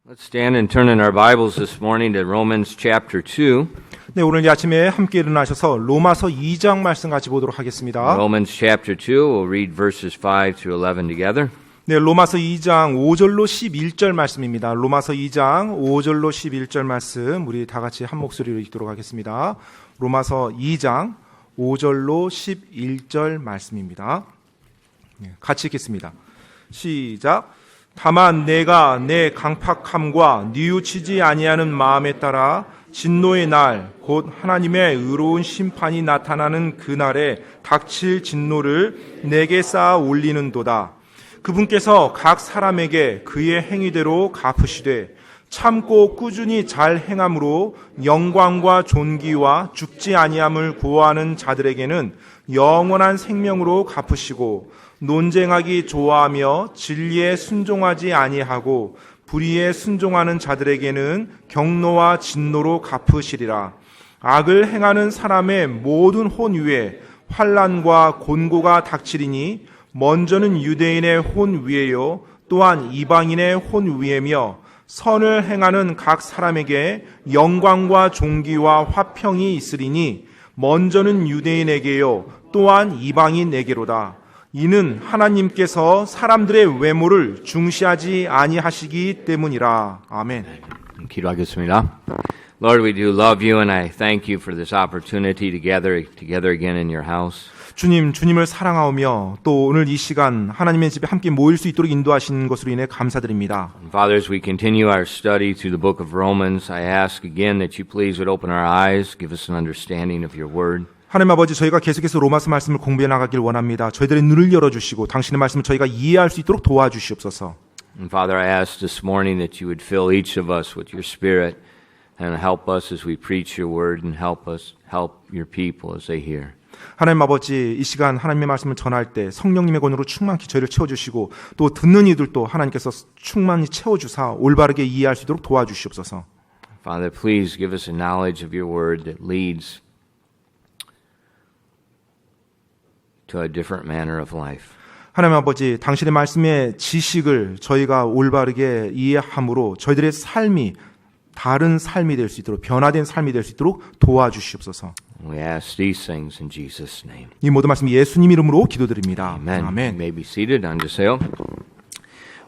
Let's stand and turn in our Bibles this morning to Romans chapter 2. 네, 오늘 이 아침에 함께 일어나셔서 로마서 2장 말씀 같이 보도록 하겠습니다. Romans chapter 2, we'll read verses 5 through 11 together. 네, 로마서 2장 5절로 11절 말씀입니다. 로마서 2장 5절로 11절 말씀 우리 다 같이 한 목소리로 읽도록 하겠습니다. 로마서 2장 5절로 11절 말씀입니다. 네, 같이 읽겠습니다. 시작. 다만 내가 내 강팍함과 뉘우치지 아니하는 마음에 따라 진노의 날, 곧 하나님의 의로운 심판이 나타나는 그날에 닥칠 진노를 내게 쌓아 올리는도다. 그분께서 각 사람에게 그의 행위대로 갚으시되 참고 꾸준히 잘 행함으로 영광과 존귀와 죽지 아니함을 구하는 자들에게는 영원한 생명으로 갚으시고 논쟁하기 좋아하며 진리에 순종하지 아니하고 불의에 순종하는 자들에게는 경노와 진노로 갚으시리라. 악을 행하는 사람의 모든 혼 위에 환난과 곤고가 닥치리니 먼저는 유대인의 혼 위에요 또한 이방인의 혼 위에며 선을 행하는 각 사람에게 영광과 존귀와 화평이 있으리니 먼저는 유대인에게요 또한 이방인에게로다. 이는 하나님께서 사람들의 외모를 중시하지 아니하시기 때문이라. 아멘. 기도하겠습니다. Lord, we do love you and I thank you for this opportunity to gather together again in your house. 주님을 사랑하오며 또 오늘 이 시간 하나님의 집에 함께 모일 수 있도록 인도하신 것으로 인해 감사드립니다. Father, as we continue our study through the book of Romans, I ask again that you please would open our eyes, give us an understanding of your word. 하나님 아버지, 저희가 계속해서 로마서 말씀을 공부해 나가길 원합니다. 저희들의 눈을 열어주시고 당신의 말씀을 저희가 이해할 수 있도록 도와주시옵소서. And Father, I ask this morning that you would fill each of us with your Spirit and help us as we preach your word and help your people as they hear. 하나님 아버지, 이 시간 하나님의 말씀을 전할 때 성령님의 권으로 충만히 저희를 채워주시고 또 듣는 이들도 하나님께서 충만히 채워주사 올바르게 이해할 수 있도록 도와주시옵소서. Father, please give us a knowledge of your word that leads to a different manner of life. 하나님 아버지, 당신의 말씀의 지식을 저희가 올바르게 이해함으로 저희들의 삶이 다른 삶이 될 수 있도록 변화된 삶이 될 수 있도록 도와주시옵소서. We ask these things in Jesus' name. 이 모든 말씀 예수님 이름으로 기도드립니다. Amen. 아멘. You may be seated. 앉으세요.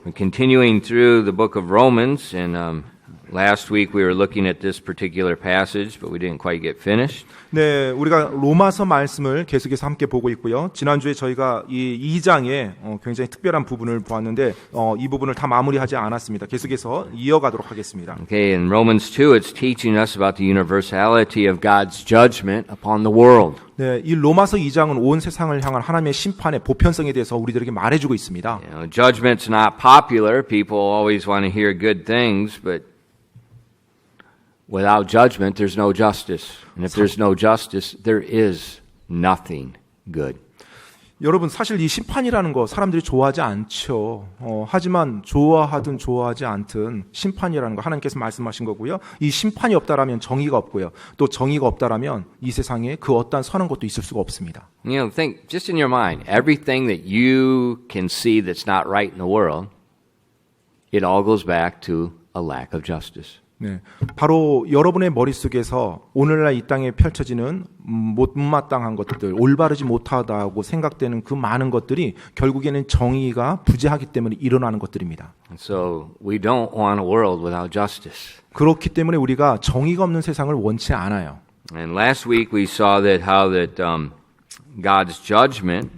We're continuing through the book of Romans, and last week we were looking at this particular passage, but we didn't quite get finished. 네, 우리가 로마서 말씀을 계속해서 함께 보고 있고요. 지난주에 저희가 이 2장에 굉장히 특별한 부분을 보았는데 이 부분을 다 마무리하지 않았습니다. 계속해서 이어가도록 하겠습니다. Okay, in Romans 2, it's teaching us about the universality of God's judgment upon the world. 네, 이 로마서 2장은 온 세상을 향한 하나님의 심판의 보편성에 대해서 우리들에게 말해주고 있습니다. You know, judgment's not popular. People always want to hear good things, but without judgment, there's no justice. And if there's no justice, there is nothing good. 여러분, 사실 이 심판이라는 거 사람들이 좋아하지 않죠. 하지만 좋아하든 좋아하지 않든 심판이라는 거 하나님께서 말씀하신 거고요. 이 심판이 없다라면 정의가 없고요. 또 정의가 없다라면 이 세상에 그 어떠한 선한 것도 있을 수가 없습니다. You know, think just in your mind, everything that you can see that's not right in the world, it all goes back to a lack of justice. 네, 바로 여러분의 머릿속에서 오늘날 이 땅에 펼쳐지는 못마땅한 것들, 올바르지 못하다고 생각되는 그 많은 것들이 결국에는 정의가 부재하기 때문에 일어나는 것들입니다. So we don't want a world without justice. 그렇기 때문에 우리가 정의가 없는 세상을 원치 않아요. And last week we saw that how that God's judgment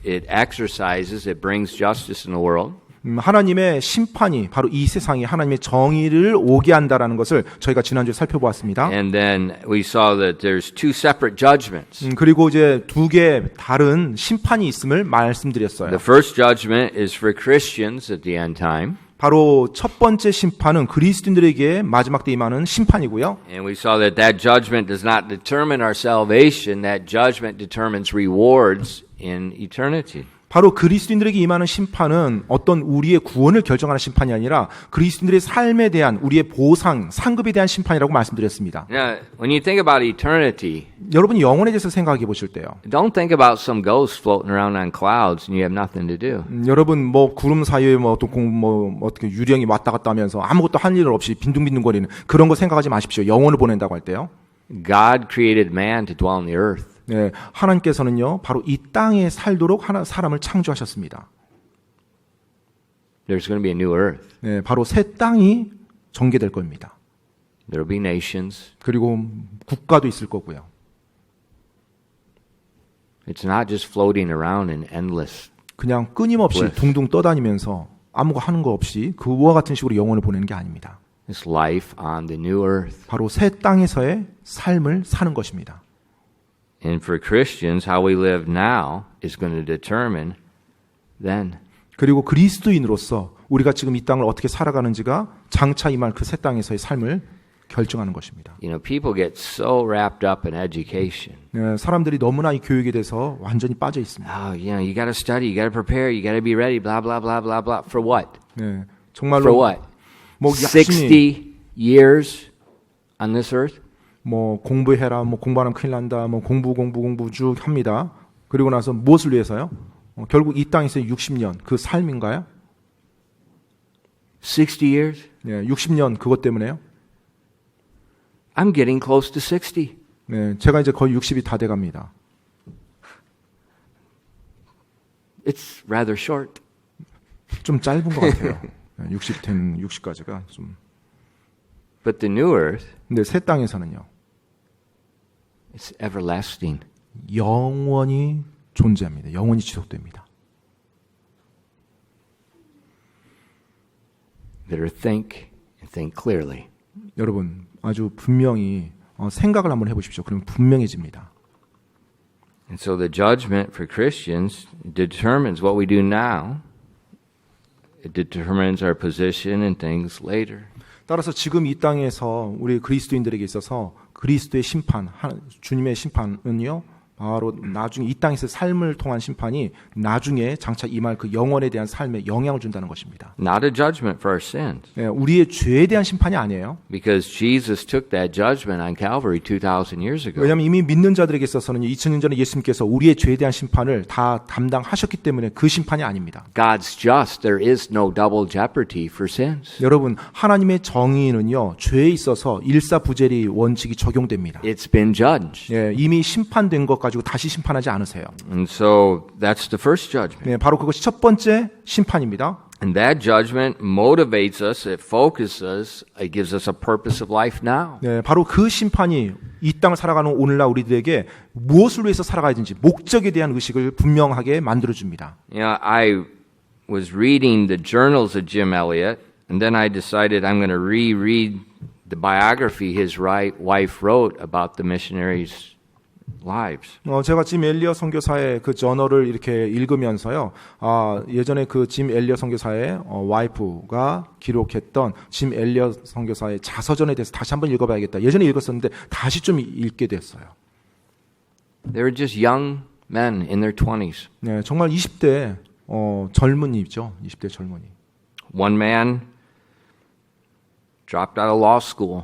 it brings justice in the world. 하나님의 심판이 바로 이 세상에 하나님의 정의를 오게 한다라는 것을 저희가 지난주에 살펴보았습니다. And then we saw that there's two separate judgments. 그리고 이제 두 개의 다른 심판이 있음을 말씀드렸어요. The first judgment is for Christians at the end time. 바로 첫 번째 심판은 그리스도인들에게 마지막 때 임하는 심판이고요. And we saw that judgment does not determine our salvation. That judgment determines rewards in eternity. 바로 그리스도인들에게 임하는 심판은 어떤 우리의 구원을 결정하는 심판이 아니라 그리스도인들의 삶에 대한 우리의 보상, 상급에 대한 심판이라고 말씀드렸습니다. Now, when you think about eternity, 여러분이 영혼에 대해서 생각해 보실 때요. don't think about some ghost floating around on clouds and you have nothing to do. 여러분 뭐 구름 사이에 뭐 어떻게 유령이 왔다 갔다 하면서 아무것도 할 일 없이 빈둥빈둥거리는 그런 거 생각하지 마십시오. 영혼을 보낸다고 할 때요. God created man to dwell on the earth. 네, 하나님께서는요 바로 이 땅에 살도록 사람을 창조하셨습니다. There's going to be a new earth. 네, 바로 새 땅이 전개될 겁니다. There will be nations. 그리고 국가도 있을 거고요. It's not just floating around in endless. 그냥 끊임없이 bliss. 둥둥 떠다니면서 아무거 하는 거 없이 그와 같은 식으로 영혼을 보내는 게 아닙니다. It's life on the new earth. 바로 새 땅에서의 삶을 사는 것입니다. And for Christians, how we live now is going to determine then. 그리고 그리스도인으로서 우리가 지금 이 땅을 어떻게 살아가는지가 장차 임할 그 새 땅에서의 삶을 결정하는 것입니다. You know, people get so wrapped up in education. 네, 사람들이 너무나 이 교육에 대해서 완전히 빠져 있습니다. Oh, you know, you got to study, you got to prepare, you got to be ready, blah blah blah blah blah. For what? 네, For 정말로 what? 뭐 열심히 60 years on this earth? 뭐 공부해라, 뭐 공부하면 큰일 난다, 뭐 공부 쭉 합니다. 그리고 나서 무엇을 위해서요? 결국 이 땅에서 60년 그 삶인가요? 60 years? 네, 60년 그것 때문에요? I'm getting close to 60. 네, 제가 이제 거의 60이 다 돼갑니다. It's rather short. 좀 짧은 것 같아요. 60까지가 좀. But the new earth, 근데 새 땅에서는요, it's everlasting. 영원히 존재합니다. 영원히 지속됩니다. Better think and think clearly. 여러분 아주 분명히 생각을 한번 해보십시오. 그러면 분명해집니다. And so the judgment for Christians determines what we do now. It determines our position and things later. 따라서 지금 이 땅에서 우리 그리스도인들에게 있어서 그리스도의 심판, 주님의 심판은요, 바로 나중에 이 땅에서 삶을 통한 심판이 나중에 장차 임할 그 영원에 대한 삶에 영향을 준다는 것입니다. Not a judgment for our sins. 네, 우리의 죄에 대한 심판이 아니에요. Because Jesus took that judgment on Calvary 2,000 years ago. 왜냐하면 이미 믿는 자들에게 있어서는 2000년 전에 예수님께서 우리의 죄에 대한 심판을 다 담당하셨기 때문에 그 심판이 아닙니다. God's just. There is no double jeopardy for sins. 여러분, 하나님의 정의는요, 죄에 있어서 일사부재리 원칙이 적용됩니다. It's been judged. 예, 이미 심판된 것 가지고 다시 심판하지 않으세요. And so that's the first judgment. 네, 바로 그것이 첫 번째 심판입니다. And that judgment motivates us, it focuses us, it gives us a purpose of life now. 네, 바로 그 심판이 이 땅을 살아가는 오늘날 우리들에게 무엇을 위해서 살아가야 되는지 목적에 대한 의식을 분명하게 만들어줍니다. You know, I was reading the journals of Jim Elliot, and then I decided I'm going to reread the biography his wife wrote about the missionaries' lives. 제가 짐 엘리엇 선교사의 그 저널을 이렇게 읽으면서요, 예전에 그 짐 엘리엇 선교사의 와이프가 기록했던 짐 엘리엇 선교사의 자서전에 대해서 다시 한번 읽어봐야겠다. 예전에 읽었었는데 다시 좀 읽게 됐어요. They were just young men in their 20s. 네, 정말 20대 젊은이죠. 20대 젊은이. One man dropped out of law school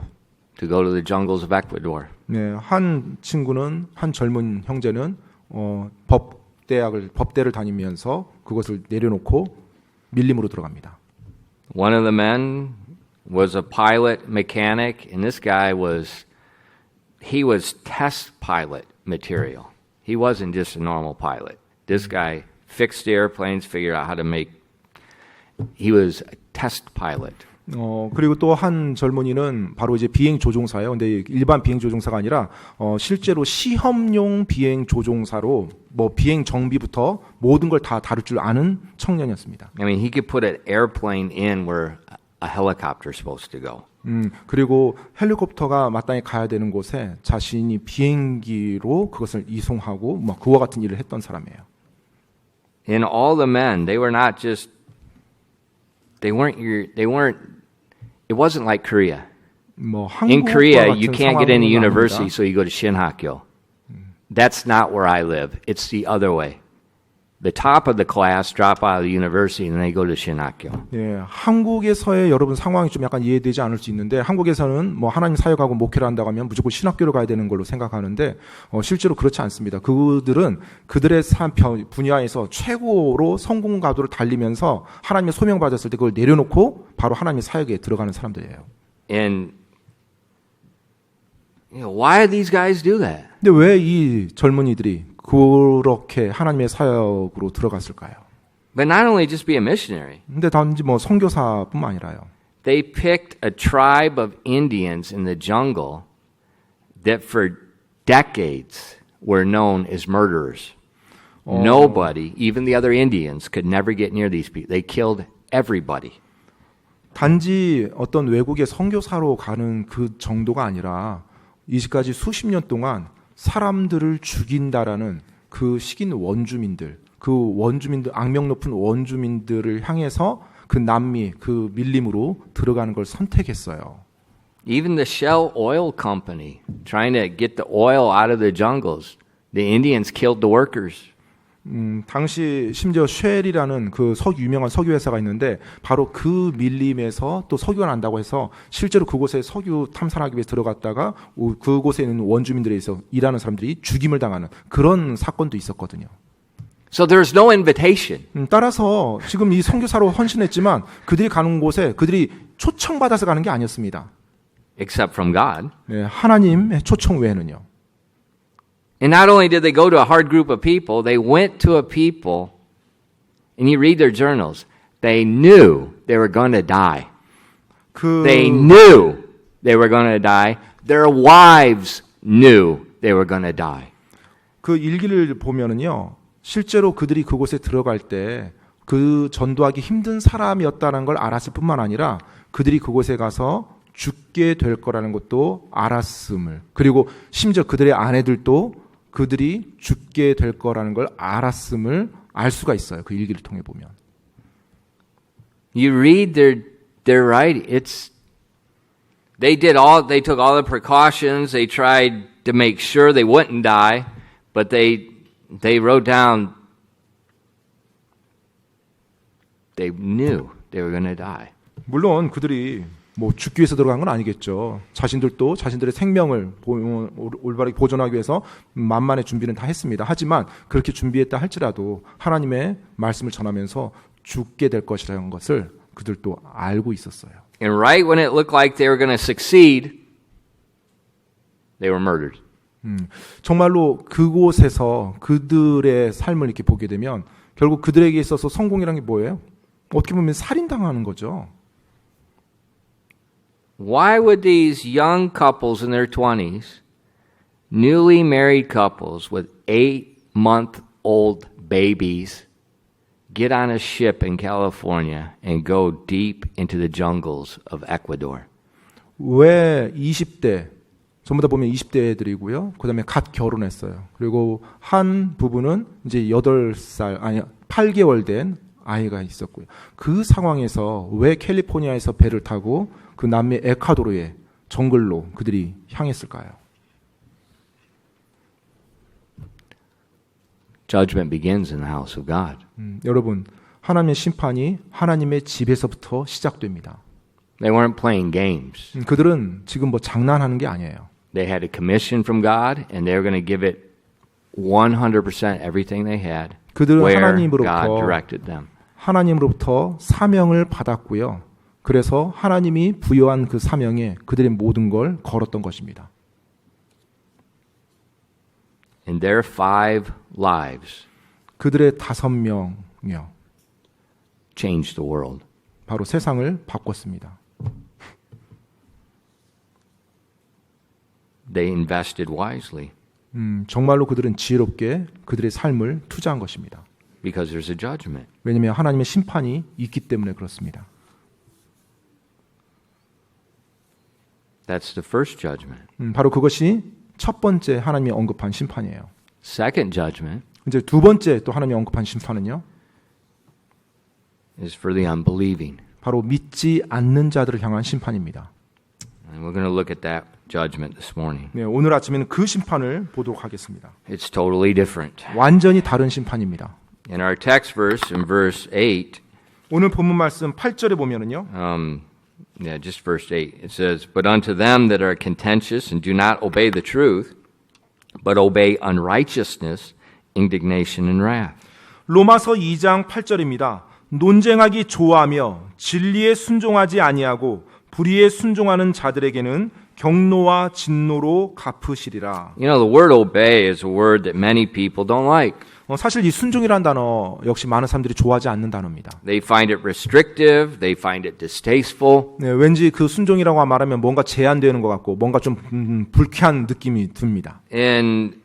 to go to the jungles of Ecuador. 네, 한 친구는 한 젊은 형제는 법대를 다니면서 그것을 내려놓고 밀림으로 들어갑니다. One of the men was a pilot mechanic, and this guy was test pilot material. He wasn't just a normal pilot. This guy fixed airplanes, figured out how to make. He was a test pilot. 그리고 또 한 젊은이는 바로 이제 비행 조종사예요. 근데 일반 비행 조종사가 아니라 실제로 시험용 비행 조종사로 뭐 비행 정비부터 모든 걸 다 다룰 줄 아는 청년이었습니다. I mean, he could put an airplane in where a helicopter is supposed to go. 그리고 헬리콥터가 마땅히 가야 되는 곳에 자신이 비행기로 그것을 이송하고 뭐 그와 같은 일을 했던 사람이에요. And all the men, they were not just. They weren't. It wasn't like Korea. 뭐 In 한국과 Korea, 같은 you can't get into 상황은 university, 아닙니다. so you go to Shinhakyo. That's not where I live. It's the other way. the top of the class drop out of the university and they go to 신학교. 예, 한국에서의 여러분 상황이 좀 약간 이해되지 않을 수 있는데 한국에서는 뭐 하나님 사역하고 목회를 한다고 하면 무조건 신학교를 가야 되는 걸로 생각하는데 실제로 그렇지 않습니다. 그들은 그들의 분야에서 최고로 성공 가도를 달리면서 하나님의 소명 받았을 때 그걸 내려놓고 바로 하나님의 사역에 들어가는 사람들이에요. And why do these guys do that? 근데 왜 이 젊은이들이 그렇게 하나님의 사역으로 들어갔을까요? But not only just be a missionary. 근데 단지 뭐 선교사뿐만 아니라요. They picked a tribe of Indians in the jungle that for decades were known as murderers. Nobody, even the other Indians, could never get near these people. They killed everybody. 단지 어떤 외국의 선교사로 가는 그 정도가 아니라 이제까지 수십 년 동안 사람들을 죽인다라는 그 식인 원주민들, 악명 높은 원주민들을 향해서 그 남미, 그 밀림으로 들어가는 걸 선택했어요. Even the Shell Oil Company, trying to get the oil out of the jungles, the Indians killed the workers. 당시 심지어 쉘이라는 그 유명한 석유 회사가 있는데 바로 그 밀림에서 또 석유가 난다고 해서 실제로 그곳에 석유 탐산하기 위해 들어갔다가 그곳에 있는 원주민들에서 일하는 사람들이 죽임을 당하는 그런 사건도 있었거든요. So there's no invitation. 따라서 지금 이 선교사로 헌신했지만 그들이 가는 곳에 그들이 초청받아서 가는 게 아니었습니다. Except from God. 네, 하나님의 초청 외에는요. And not only did they go to a hard group of people, they went to a people, and you read their journals, they knew they were going to die. They knew they were going to die. Their wives knew they were going to die. 그 일기를 보면은요, 실제로 그들이 그곳에 들어갈 때 그 전도하기 힘든 사람이었다는 걸 알았을 뿐만 아니라 그들이 그곳에 가서 죽게 될 거라는 것도 알았음을, 그리고 심지어 그들의 아내들도 그들이 죽게 될 거라는 걸 알았음을 알 수가 있어요. 그 일기를 통해 보면. You read their writing. They took all the precautions. They tried to make sure they wouldn't die, but they wrote down they knew they were going to die. 물론 그들이 뭐 죽기 위해서 들어간 건 아니겠죠. 자신들도 자신들의 생명을 올바르게 보존하기 위해서 만만의 준비는 다 했습니다. 하지만 그렇게 준비했다 할지라도 하나님의 말씀을 전하면서 죽게 될 것이라는 것을 그들도 알고 있었어요. And right when it looked like they were going to succeed, they were murdered. 정말로 그곳에서 그들의 삶을 이렇게 보게 되면 결국 그들에게 있어서 성공이라는 게 뭐예요? 어떻게 보면 살인당하는 거죠. Why would these young couples in their 20s, newly married couples with 8-month-old babies, get on a ship in California and go deep into the jungles of Ecuador? 왜 20대, 전부 다 보면 20대 애들이고요. 그 다음에 갓 결혼했어요. 그리고 한 부부는 이제 8개월 된 아이가 있었고요. 그 상황에서 왜 캘리포니아에서 배를 타고 그 남미 에콰도르의 정글로 그들이 향했을까요? Judgment begins in the house of God. 여러분, 하나님의 심판이 하나님의 집에서부터 시작됩니다. They weren't playing games. 그들은 지금 뭐 장난하는 게 아니에요. They had a commission from God, and they were going to give it 100% everything they had. 그들은 where God directed them. 하나님으로부터 사명을 받았고요. 그래서 하나님이 부여한 그 사명에 그들의 모든 걸 걸었던 것입니다. In their 5 lives, 그들의 5명이요. changed the world. 바로 세상을 바꿨습니다. They invested wisely. 정말로 그들은 지혜롭게 그들의 삶을 투자한 것입니다. Because there's a judgment. 왜냐하면 하나님의 심판이 있기 때문에 그렇습니다. That's the first judgment. 바로 그것이 첫 번째 하나님이 언급한 심판이에요. Second judgment 이제 두 번째 또 하나님이 언급한 심판은요. is for the unbelieving. 바로 믿지 않는 자들을 향한 심판입니다. And we're going to look at that judgment this morning. 네, 오늘 아침에는 그 심판을 보도록 하겠습니다. It's totally different. 완전히 다른 심판입니다. In our text verse, in verse 8, 오늘 본문 말씀 8절에 보면은요. just verse 8, it says, But unto them that are contentious and do not obey the truth, but obey unrighteousness, indignation and wrath. 로마서 2장 8절입니다. 논쟁하기 좋아하며 진리에 순종하지 아니하고 불의에 순종하는 자들에게는 경노와 진노로 갚으시리라. You know, the word obey is a word that many people don't like. 사실 이 순종이라는 단어 역시 많은 사람들이 좋아하지 않는 단어입니다. They find it restrictive, they find it distasteful. 네, 왠지 그 순종이라고 말하면 뭔가 제한되는 것 같고 뭔가 좀 불쾌한 느낌이 듭니다. And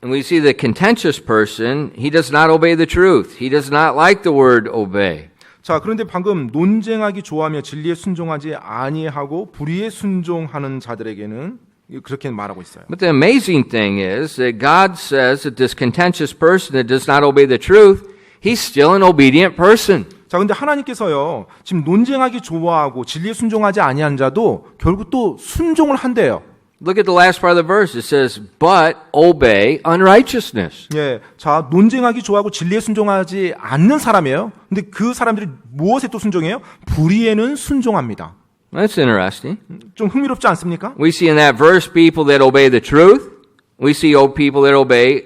we see the contentious person, he does not obey the truth. He does not like the word obey. 자, 그런데 방금 논쟁하기 좋아하며 진리에 순종하지 아니하고 불의에 순종하는 자들에게는 그렇게 말하고 있어요. But the amazing thing is that God says that this contentious person that does not obey the truth, he's still an obedient person. 자, 근데 하나님께서요, 지금 논쟁하기 좋아하고 진리에 순종하지 아니한 자도 결국 또 순종을 한대요. Look at the last part of the verse. It says, but obey unrighteousness. 예, 자, 논쟁하기 좋아하고 진리에 순종하지 않는 사람이에요. 근데 그 사람들이 무엇에 또 순종해요? 불의에는 순종합니다. That's interesting. 좀 흥미롭지 않습니까? We see in that verse people that obey the truth. We see people that obey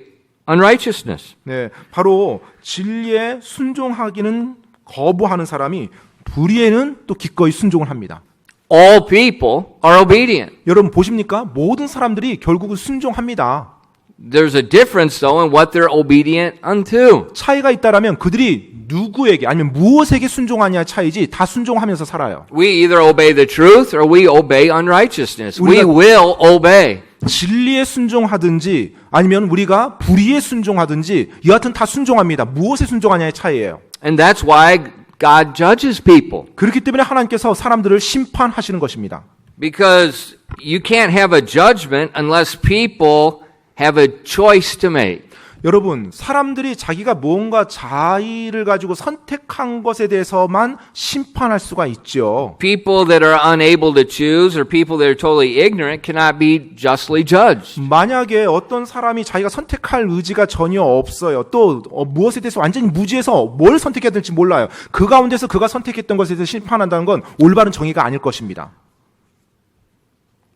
unrighteousness. 네, 바로 진리에 순종하기는 거부하는 사람이 불의에는 또 기꺼이 순종을 합니다. All people are obedient. 여러분 보십니까? 모든 사람들이 결국은 순종합니다. There's a difference though in what they're obedient unto. 차이가 있다라면 그들이 누구에게 아니면 무엇에게 순종하냐의 차이지 다 순종하면서 살아요. We either obey the truth or we obey unrighteousness. We will obey. 진리에 순종하든지 아니면 우리가 불의에 순종하든지 여하튼 다 순종합니다. 무엇에 순종하냐의 차이예요. And that's why God judges people. 그렇기 때문에 하나님께서 사람들을 심판하시는 것입니다. Because you can't have a judgment unless people have a choice to make. 여러분, 사람들이 자기가 무언가 자의를 가지고 선택한 것에 대해서만 심판할 수가 있죠. People that are unable to choose or people that are totally ignorant cannot be justly judged. 만약에 어떤 사람이 자기가 선택할 의지가 전혀 없어요. 또 무엇에 대해서 완전히 무지해서 뭘 선택해야 될지 몰라요. 그 가운데서 그가 선택했던 것에 대해서 심판한다는 건 올바른 정의가 아닐 것입니다.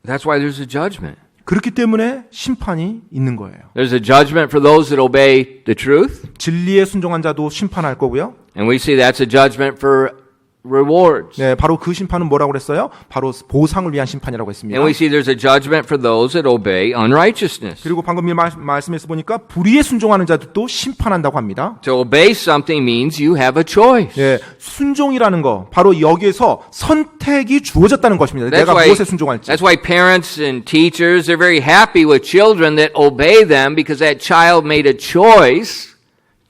That's why there's a judgment. 그렇기 때문에 심판이 있는 거예요. There's a judgment for those that obey the truth. 진리에 순종한 자도 심판할 거고요. And we see that's a judgment for rewards. 네, 바로 그 심판은 뭐라고 그랬어요? 바로 보상을 위한 심판이라고 했습니다. And we see there's a judgment for those that obey unrighteousness. 그리고 방금 이 말씀에서 보니까 불의에 순종하는 자도 심판한다고 합니다. To obey something means you have a choice. 네, 순종이라는 거 바로 여기에서 선택이 주어졌다는 것입니다. 내가 무엇에 순종할지. That's why parents and teachers are very happy with children that obey them because that child made a choice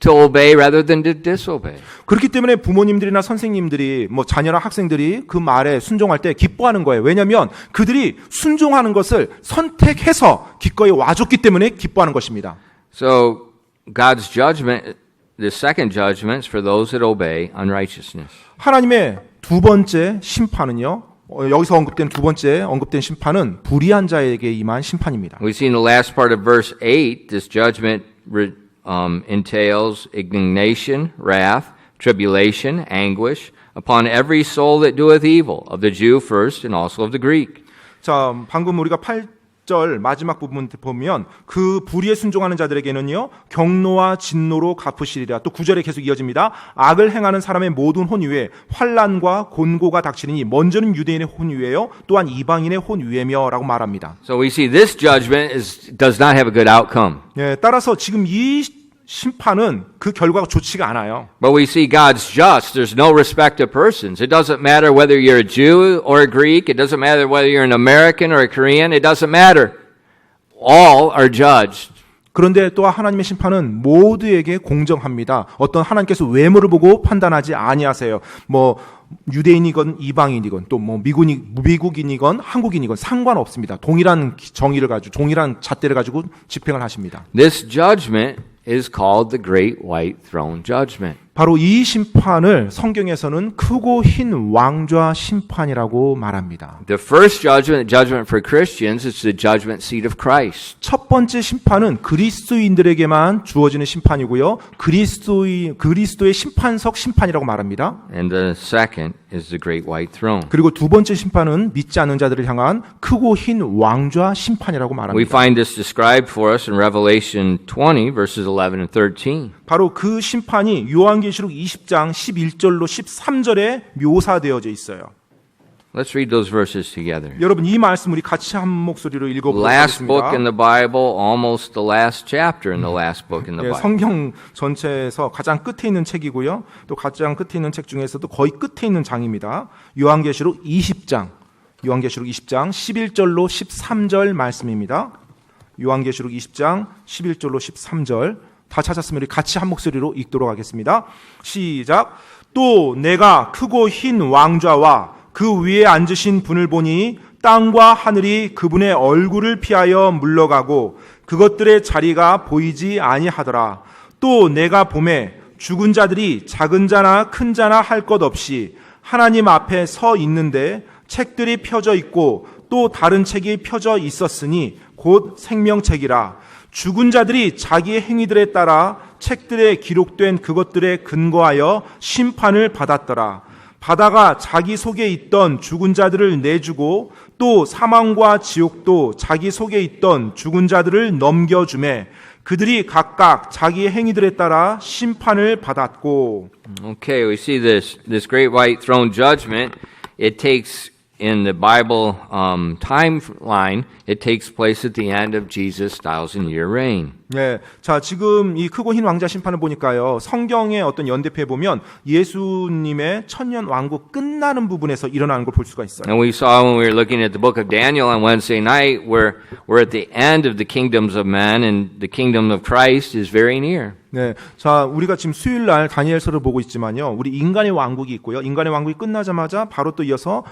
to obey rather than to disobey. 그렇기 때문에 부모님들이나 선생님들이 뭐 자녀나 학생들이 그 말에 순종할 때 기뻐하는 거예요. 왜냐하면 그들이 순종하는 것을 선택해서 기꺼이 와줬기 때문에 기뻐하는 것입니다. So God's judgment, the second judgment is for those that obey unrighteousness. 하나님의 두 번째 심판은요. 여기서 언급된 두 번째 언급된 심판은 불의한 자에게 임한 심판입니다. We see in the last part of verse 8, this judgment entails indignation, wrath, tribulation, anguish upon every soul that doeth evil, of the Jew first and also of the Greek. 자, 방금 우리가 8절 마지막 부분 보면 그 불의에 순종하는 자들에게는요 경노와 진노로 갚으시리라. 또 9절에 계속 이어집니다. 악을 행하는 사람의 모든 혼 위에 환난과 곤고가 닥치리니 먼저는 유대인의 혼 위에요 또한 이방인의 혼 위에며라고 말합니다. So we see this judgment does not have a good outcome. 예, 따라서 지금 이 심판은 그 결과가 좋지가 않아요. But we see God's just. There's no respect of persons. It doesn't matter whether you're a Jew or a Greek. It doesn't matter whether you're an American or a Korean. It doesn't matter. All are judged. 그런데 또 하나님의 심판은 모두에게 공정합니다. 어떤 하나님께서 외모를 보고 판단하지 아니하세요. 뭐 유대인이건 이방인이건 또 뭐 미국인이건 한국인이건 상관없습니다. 동일한 정의를 가지고 동일한 잣대를 가지고 집행을 하십니다. This judgment is called the Great White Throne Judgment. 바로 이 심판을 성경에서는 크고 흰 왕좌 심판이라고 말합니다. The first judgment for Christians, is the judgment seat of Christ. 첫 번째 심판은 그리스도인들에게만 주어지는 심판이고요. 그리스도의 심판석 심판이라고 말합니다. And the second is the great white throne. 그리고 두 번째 심판은 믿지 않는 자들을 향한 크고 흰 왕좌 심판이라고 We 말합니다. find this described for us in Revelation 20, verses 11 and 13. 바로 그 심판이 요한계시록 20장 11절로 13절에 묘사되어져 있어요. Let's read those verses together. 여러분 이 말씀 우리 같이 한 목소리로 읽어보도록 Last book in 하겠습니다. the Bible, almost the last chapter in the last book in the 예, Bible. 성경 전체에서 가장 끝에 있는 책이고요. 또 가장 끝에 있는 책 중에서도 거의 끝에 있는 장입니다. 요한계시록 20장 11절로 13절 말씀입니다. 요한계시록 20장 11절로 13절 다 찾았으면 우리 같이 한 목소리로 읽도록 하겠습니다. 시작. 또 내가 크고 흰 왕좌와 그 위에 앉으신 분을 보니 땅과 하늘이 그분의 얼굴을 피하여 물러가고 그것들의 자리가 보이지 아니하더라. 또 내가 보매 죽은 자들이 작은 자나 큰 자나 할 것 없이 하나님 앞에 서 있는데 책들이 펴져 있고 또 다른 책이 펴져 있었으니 곧 생명책이라. 죽은 자들이 자기의 행위들에 따라 책들에 기록된 그것들에 근거하여 심판을 받았더라. 바다가 자기 속에 있던 죽은 자들을 내주고 또 사망과 지옥도 자기 속에 있던 죽은 자들을 넘겨주매 그들이 각각 자기의 행위들에 따라 심판을 받았고. Okay, we see this great white throne judgment. It takes in the Bible timeline. It takes place at the end of Jesus' 1,000-year reign. 네, 자 지금 이 크고 흰 왕자 심판을 보니까요 성경의 어떤 연대표에 보면 예수님의 천년 왕국 끝나는 부분에서 일어나는 걸 볼 수가 있어요. And we saw when we were looking at the book of Daniel on Wednesday night, we're at the end of the kingdoms of men, and the kingdom of Christ is very near. 네, 자 우리가 지금 수요일 날 다니엘서를 보고 있지만요, 우리 인간의 왕국이 있고요, 인간의 왕국이 끝나자마자 바로 또 이어서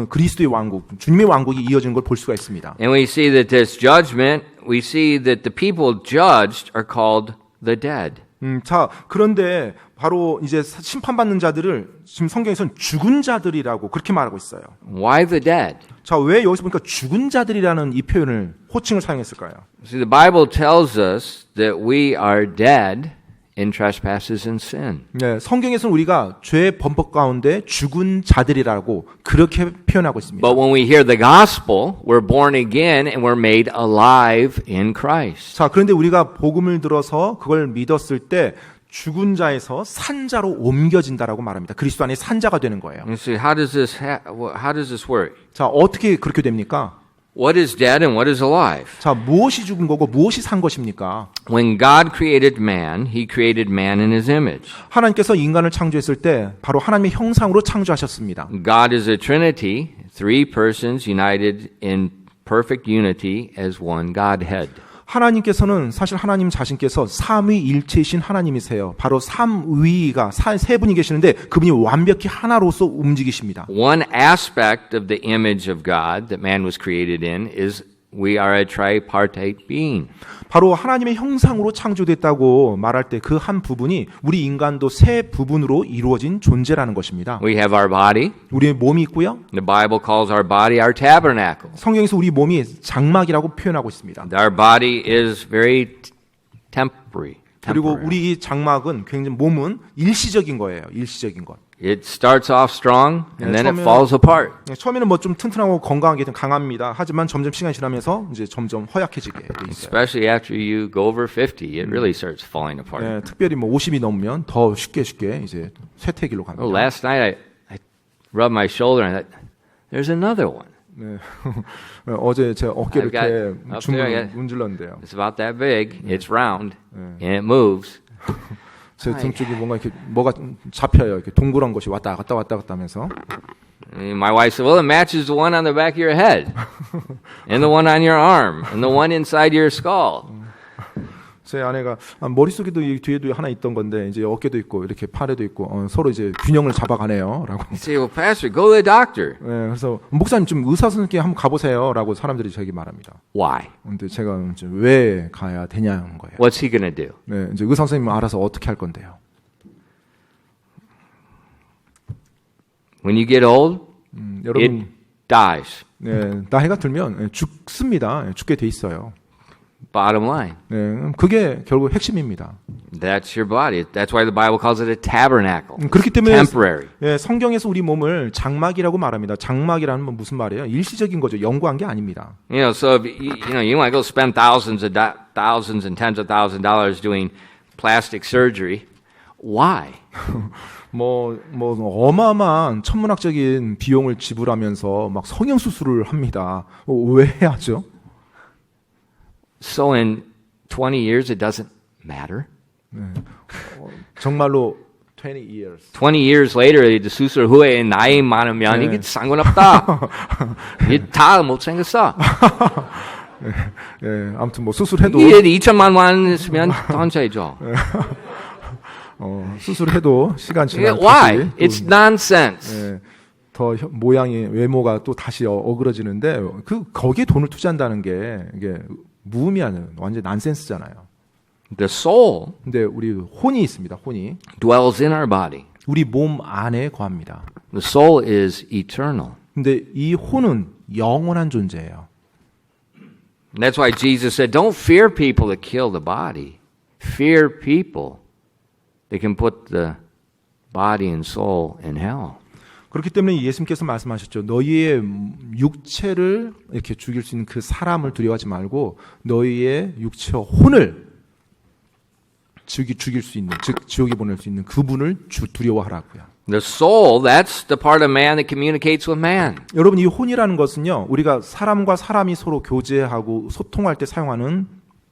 그리스도의 왕국, 주님의 왕국이 이어지는 걸 볼 수가 있습니다. And we see that this judgment, we see that the people judged are called the dead. 자 그런데 바로 이제 심판받는 자들을 지금 성경에서는 죽은 자들이라고 그렇게 말하고 있어요. Why the dead? 자 왜 여기서 보니까 죽은 자들이라는 이 표현을 호칭을 사용했을까요? See, the Bible tells us that we are dead in trespasses and sin. 네, 성경에서는 우리가 죄의 범법 가운데 죽은 자들이라고 그렇게 표현하고 있습니다. But when we hear the gospel, we're born again and we're made alive in Christ. 자, 그런데 우리가 복음을 들어서 그걸 믿었을 때 죽은 자에서 산자로 옮겨진다라고 말합니다. 그리스도 안에 산자가 되는 거예요. You see, how does this work? 자, 어떻게 그렇게 됩니까? What is dead and what is alive? 자, 무엇이 죽은 거고 무엇이 산 것입니까? When God created man, he created man in his image. 하나님께서 인간을 창조했을 때 바로 하나님의 형상으로 창조하셨습니다. God is a trinity, three persons united in perfect unity as one Godhead. 하나님께서는 사실 하나님 자신께서 삼위일체이신 하나님이세요. 바로 삼위가 세 분이 계시는데 그분이 완벽히 하나로서 움직이십니다. One aspect of the image of God that man was created in is we are a tripartite being. 바로 하나님의 형상으로 창조됐다고 말할 때 그 한 부분이 우리 인간도 세 부분으로 이루어진 존재라는 것입니다. We have our body. 우리의 몸이 있고요. The Bible calls our body our tabernacle. 성경에서 우리 몸이 장막이라고 표현하고 있습니다. Our body is very temporary. 그리고 우리 이 장막은 굉장히 몸은 일시적인 거예요. 일시적인 것. It starts off strong and then it 처음에는- falls apart. 처음에는 뭐 좀 튼튼하고 건강하게 좀 강합니다. 하지만 점점 시간이 지나면서 이제 점점 허약해지게 돼 있어요. Especially after you go over 50, it really starts falling apart. 네, 특별히 뭐 50이 넘으면 더 쉽게 이제 쇠퇴기로 갑니다. Oh, last night I rubbed my shoulder and I thought, there's another one. 네. 어제 제 어깨 I've 이렇게 got- up there, 문질렀는데요. It's about that big. It's round and it moves. 제 등 쪽이 뭔가 이렇게 뭐가 잡혀요. 이렇게 동그란 것이 왔다 갔다 하면서. And my wife said, well, it matches the one on the back of your head and the one on your arm and the one inside your skull. 제 아내가 머릿속에도 이 뒤에도 하나 있던 건데 이제 어깨도 있고 이렇게 팔에도 있고 서로 이제 균형을 잡아가네요라고. I say, well, Pastor, go to the doctor. 네, 그래서 목사님 좀 의사 선생님께 한번 가보세요라고 사람들이 저에게 말합니다. Why? 근데 제가 이제 왜 가야 되냐는 거예요. What's he going to do? 네, 이제 의사 선생님은 알아서 어떻게 할 건데요. When you get old, 여러분 it dies. 네, 나이가 들면 죽습니다. 죽게 돼 있어요. Bottom line. 네, 그게 결국 핵심입니다. That's your body. That's why the Bible calls it a tabernacle. 그렇기 때문에 Temporary. 예, 성경에서 우리 몸을 장막이라고 말합니다. 장막이라는 건 무슨 말이에요? 일시적인 거죠. 영구한 게 아닙니다. You know, so if you want to go spend thousands and tens of thousands of dollars doing plastic surgery, why? 뭐 어마어마한 천문학적인 비용을 지불하면서 막 성형 수술을 합니다. 왜 해야죠? So in 20 years, it doesn't matter. 정말로 20 years. 20 years later, 이제 수술 후에 나이 많으면 이게 상관없다. 이게 다 못생겼어. 예, 아무튼 뭐 수술해도 이게 2천만 원 있으면 던져야죠. 수술해도 시간 지나면 Why? 다시 It's nonsense. 예, 더 모양이 외모가 또 다시 어그러지는데 거기에 돈을 투자한다는 게 이게 무의미한 완전 난센스잖아요. The soul 근데 우리 혼이 있습니다. 혼이 dwells in our body. 우리 몸 안에 거합니다. The soul is eternal. 근데 이 혼은 영원한 존재예요. And that's why Jesus said, don't fear people that kill the body. Fear people that can put the body and soul in hell. 그렇기 때문에 예수님께서 말씀하셨죠. 너희의 육체를 이렇게 죽일 수 있는 그 사람을 두려워하지 말고 너희의 육체와 혼을 죽일 수 있는, 즉 지옥에 보낼 수 있는 그분을 두려워하라고요. The soul, that's the part of man that communicates with man. 여러분 이 혼이라는 것은요. 우리가 사람과 사람이 서로 교제하고 소통할 때 사용하는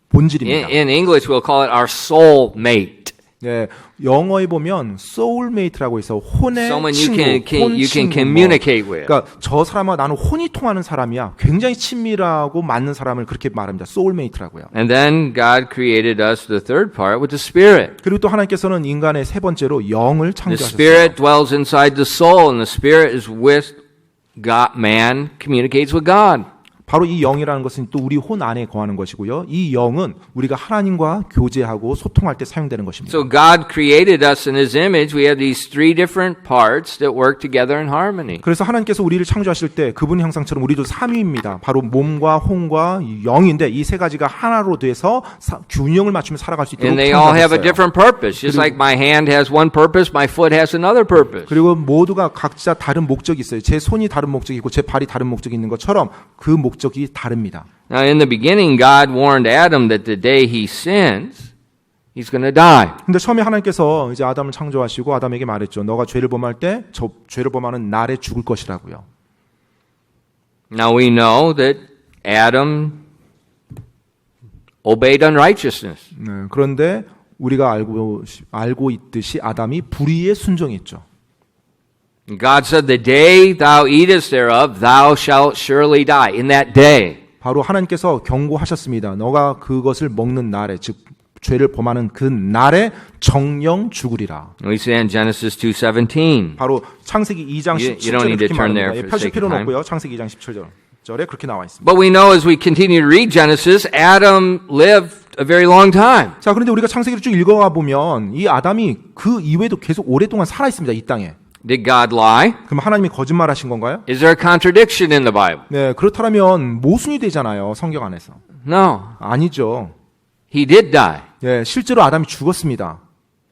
본질입니다. In English, we'll call it our soul mate. 네, 영어에 보면 soulmate라고 있어. 혼의 Someone 친구, you can 친구, communicate with. 그러니까 저 사람과 나는 혼이 통하는 사람이야. 굉장히 친밀하고 맞는 사람을 그렇게 말합니다. soulmate라고요. And then God created us, the third part, with the spirit. 그리고 또 하나님께서는 인간의 세 번째로 영을 The 창조하셨어요. spirit dwells inside the soul, and the spirit is with God. Man communicates with God. 바로 이 영이라는 것은 또 우리 혼 안에 거하는 것이고요. 이 영은 우리가 하나님과 교제하고 소통할 때 사용되는 것입니다. So God created us in His image. We have these three different parts that work together in harmony. 그래서 하나님께서 우리를 창조하실 때 그분 형상처럼 우리도 삼위입니다. 바로 몸과 혼과 영인데 이 세 가지가 하나로 돼서 균형을 맞추며 살아갈 수 있도록 And they all have a 창조하셨어요. different purpose. Just like my hand has one purpose, my foot has another purpose. 그리고 모두가 각자 다른 목적이 있어요. 제 손이 다른 목적이 있고 제 발이 다른 목적이 있는 것처럼 그 목적이 다릅니다. Now, in the beginning, God warned Adam that the day he sins, he's going to die. 근데 처음에 하나님께서 이제 아담을 창조하시고 아담에게 말했죠. 너가 죄를 범할 때 저 죄를 범하는 날에 죽을 것이라고요. Now we know that Adam obeyed unrighteousness. 네, 그런데 우리가 알고 있듯이 아담이 불의에 순종했죠. God said, the day thou eatest thereof, thou shalt surely die. In that day. 바로 하나님께서 경고하셨습니다. 너가 그것을 먹는 날에 즉 죄를 범하는 그 날에 정령 죽으리라. We see in Genesis 2:17. 바로 창세기 2장 You don't 17절에 need to 그렇게 turn 말합니다. there 예, for the 펼칠 sake of 필요는 time. 없고요. 창세기 2장 17절에 그렇게 나와 있습니다. But we know as we continue to read Genesis, Adam lived a very long time. 자, 그런데 우리가 창세기를 쭉 읽어가 보면 이 아담이 그 이후에도 계속 오랫동안 살아 있습니다. 이 땅에. Did God lie? 그럼 하나님이 거짓말하신 건가요? Is there a contradiction in the Bible? 네, 그렇다면 모순이 되잖아요. 성경 안에서. No. 아니죠. He did die. 네, 실제로 아담이 죽었습니다.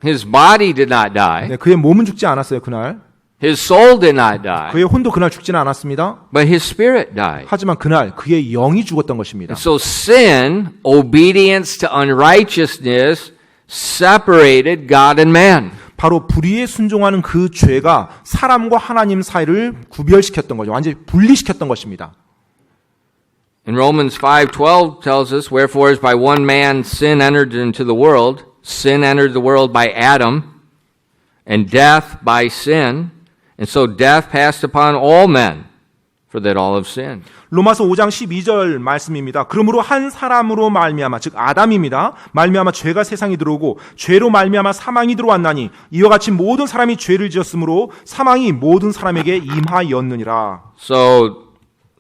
His body did not die. 네, 그의 몸은 죽지 않았어요. 그날. His soul did not die. 그의 혼도 그날 죽지는 않았습니다. But his spirit died. 하지만 그날 그의 영이 죽었던 것입니다. So sin, obedience to unrighteousness, separated God and man. 바로 불의에 순종하는 그 죄가 사람과 하나님 사이를 구별시켰던 거죠. 완전히 분리시켰던 것입니다. In Romans 5:12 tells us, wherefore as by one man sin entered into the world, sin entered the world by Adam, and death by sin, and so death passed upon all men, for that all have sinned. 로마서 5장 12절 말씀입니다. 그러므로 한 사람으로 말미암아 즉 아담입니다. 말미암아 죄가 세상에 들어오고 죄로 말미암아 사망이 들어왔나니 이와 같이 모든 사람이 죄를 지었으므로 사망이 모든 사람에게 임하였느니라. So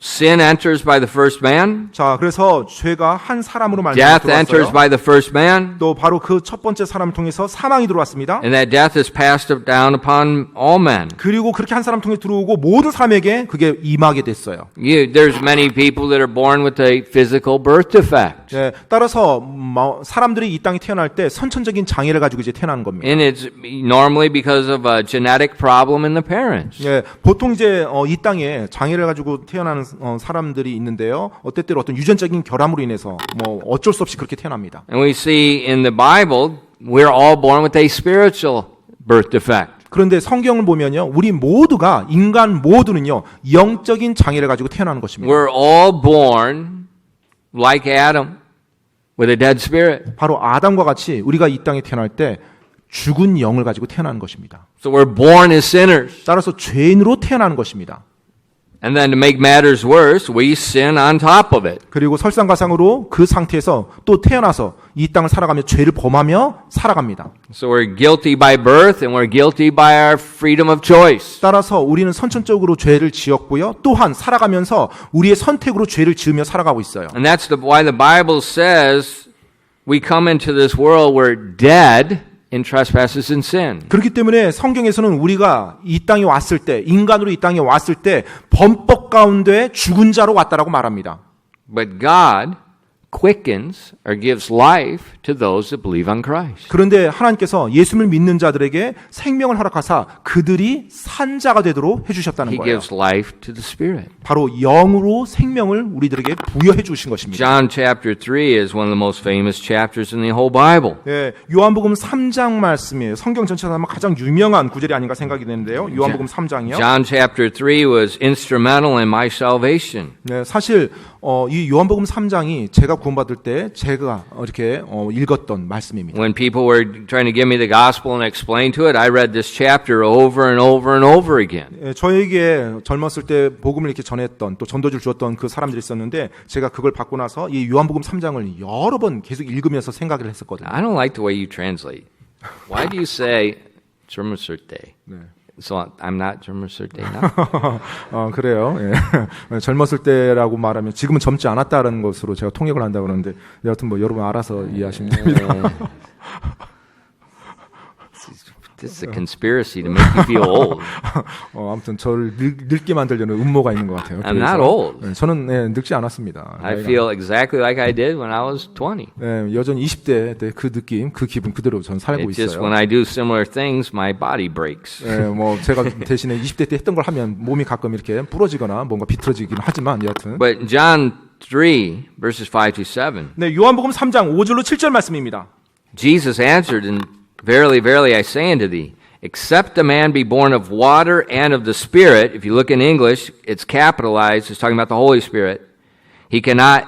sin enters by the first man, 자, 그래서 죄가 한 사람으로 말미암아 death enters 들어왔어요. by the first man, 또 바로 그 첫 번째 사람을 통해서 사망이 들어왔습니다. and that death is passed down upon all men. 그리고 그렇게 한 사람 통해 들어오고 모든 사람에게 그게 임하게 됐어요. There's many people that are born with a physical birth defect. 예, 따라서 사람들이 이 땅에 태어날 때 선천적인 장애를 가지고 이제 태어나는 겁니다. And it's normally because of a genetic problem in the parents. 예, 보통 이제 이 땅에 장애를 가지고 태어나는 사람들이 있는데요. 어떨 어떤 유전적인 결함으로 인해서 뭐 어쩔 수 없이 그렇게 태어납니다. And we see in the Bible, we're all born with a spiritual birth defect. 그런데 성경을 보면요, 우리 모두가 인간 모두는요 영적인 장애를 가지고 태어나는 것입니다. We're all born like Adam with a dead spirit. 바로 아담과 같이 우리가 이 땅에 태어날 때 죽은 영을 가지고 태어나는 것입니다. So we're born as sinners. 따라서 죄인으로 태어나는 것입니다. And then to make matters worse, we sin on top of it. 그리고 설상가상으로 그 상태에서 또 태어나서 이 땅을 살아가며 죄를 범하며 살아갑니다. So we're guilty by birth and we're guilty by our freedom of choice. 따라서 우리는 선천적으로 죄를 지었고요. 또한 살아가면서 우리의 선택으로 죄를 지으며 살아가고 있어요. And that's why the Bible says we come into this world we're dead in trespasses and sin. 그렇기 때문에 성경에서는 우리가 이 땅에 왔을 때, 인간으로 이 땅에 왔을 때 범법 가운데 죽은 자로 왔다라고 말합니다. But God quickens or gives life to those that believe on Christ. 그런데 하나님께서 예수를 믿는 자들에게 생명을 허락하사 그들이 산자가 되도록 해주셨다는 He 거예요. gives life to the Spirit. 바로 영으로 생명을 우리들에게 부여해 주신 것입니다. John chapter 3 is one of the most famous chapters in the whole Bible. 예, 요한복음 3장 말씀이에요. 성경 전체에서 아마 가장 유명한 구절이 아닌가 생각이 되는데요. 요한복음 3장이요. John chapter 3 was instrumental in my salvation. 네, 사실 이 요한복음 3장이 제가 구원받을 때 제가 이렇게 읽었던 말씀입니다. When people were trying to give me the gospel and explain to it, I read this chapter over and over and over again. 예, 저에게 젊었을 때 복음을 이렇게 전했던 또 전도지를 주었던 그 사람들이 있었는데 제가 그걸 받고 나서 이 요한복음 3장을 여러 번 계속 읽으면서 생각을 했었거든요. I don't like the way you translate. Why do you say 젊었을 때? So I'm not 젊었을 때 now? 그래요. 예. 젊었을 때라고 말하면 지금은 젊지 않았다는 것으로 제가 통역을 한다고 그러는데 여하튼 뭐 여러분 알아서 이해하시면 됩니다. This is a conspiracy to make you feel old. 아무튼 저를 늙게 만들려는 음모가 있는 것 같아요. I'm not old. 네, 저는 늙지 않았습니다. I feel exactly like I did when I was 20. 네, 여전히 20대 때 그 느낌, 그 기분 그대로 전 살고 It's just 있어요. when I do similar things, my body breaks. 네, 뭐 제가 대신에 20대 때 했던 걸 하면 몸이 가끔 이렇게 부러지거나 뭔가 비틀어지긴 하지만 여하튼. But John 3, verses 5 to 7. 네, 요한복음 3장 5절로 7절 말씀입니다. Jesus answered, and verily, verily, I say unto thee, except a man be born of water and of the Spirit, if you look in English, it's capitalized, it's talking about the Holy Spirit, he cannot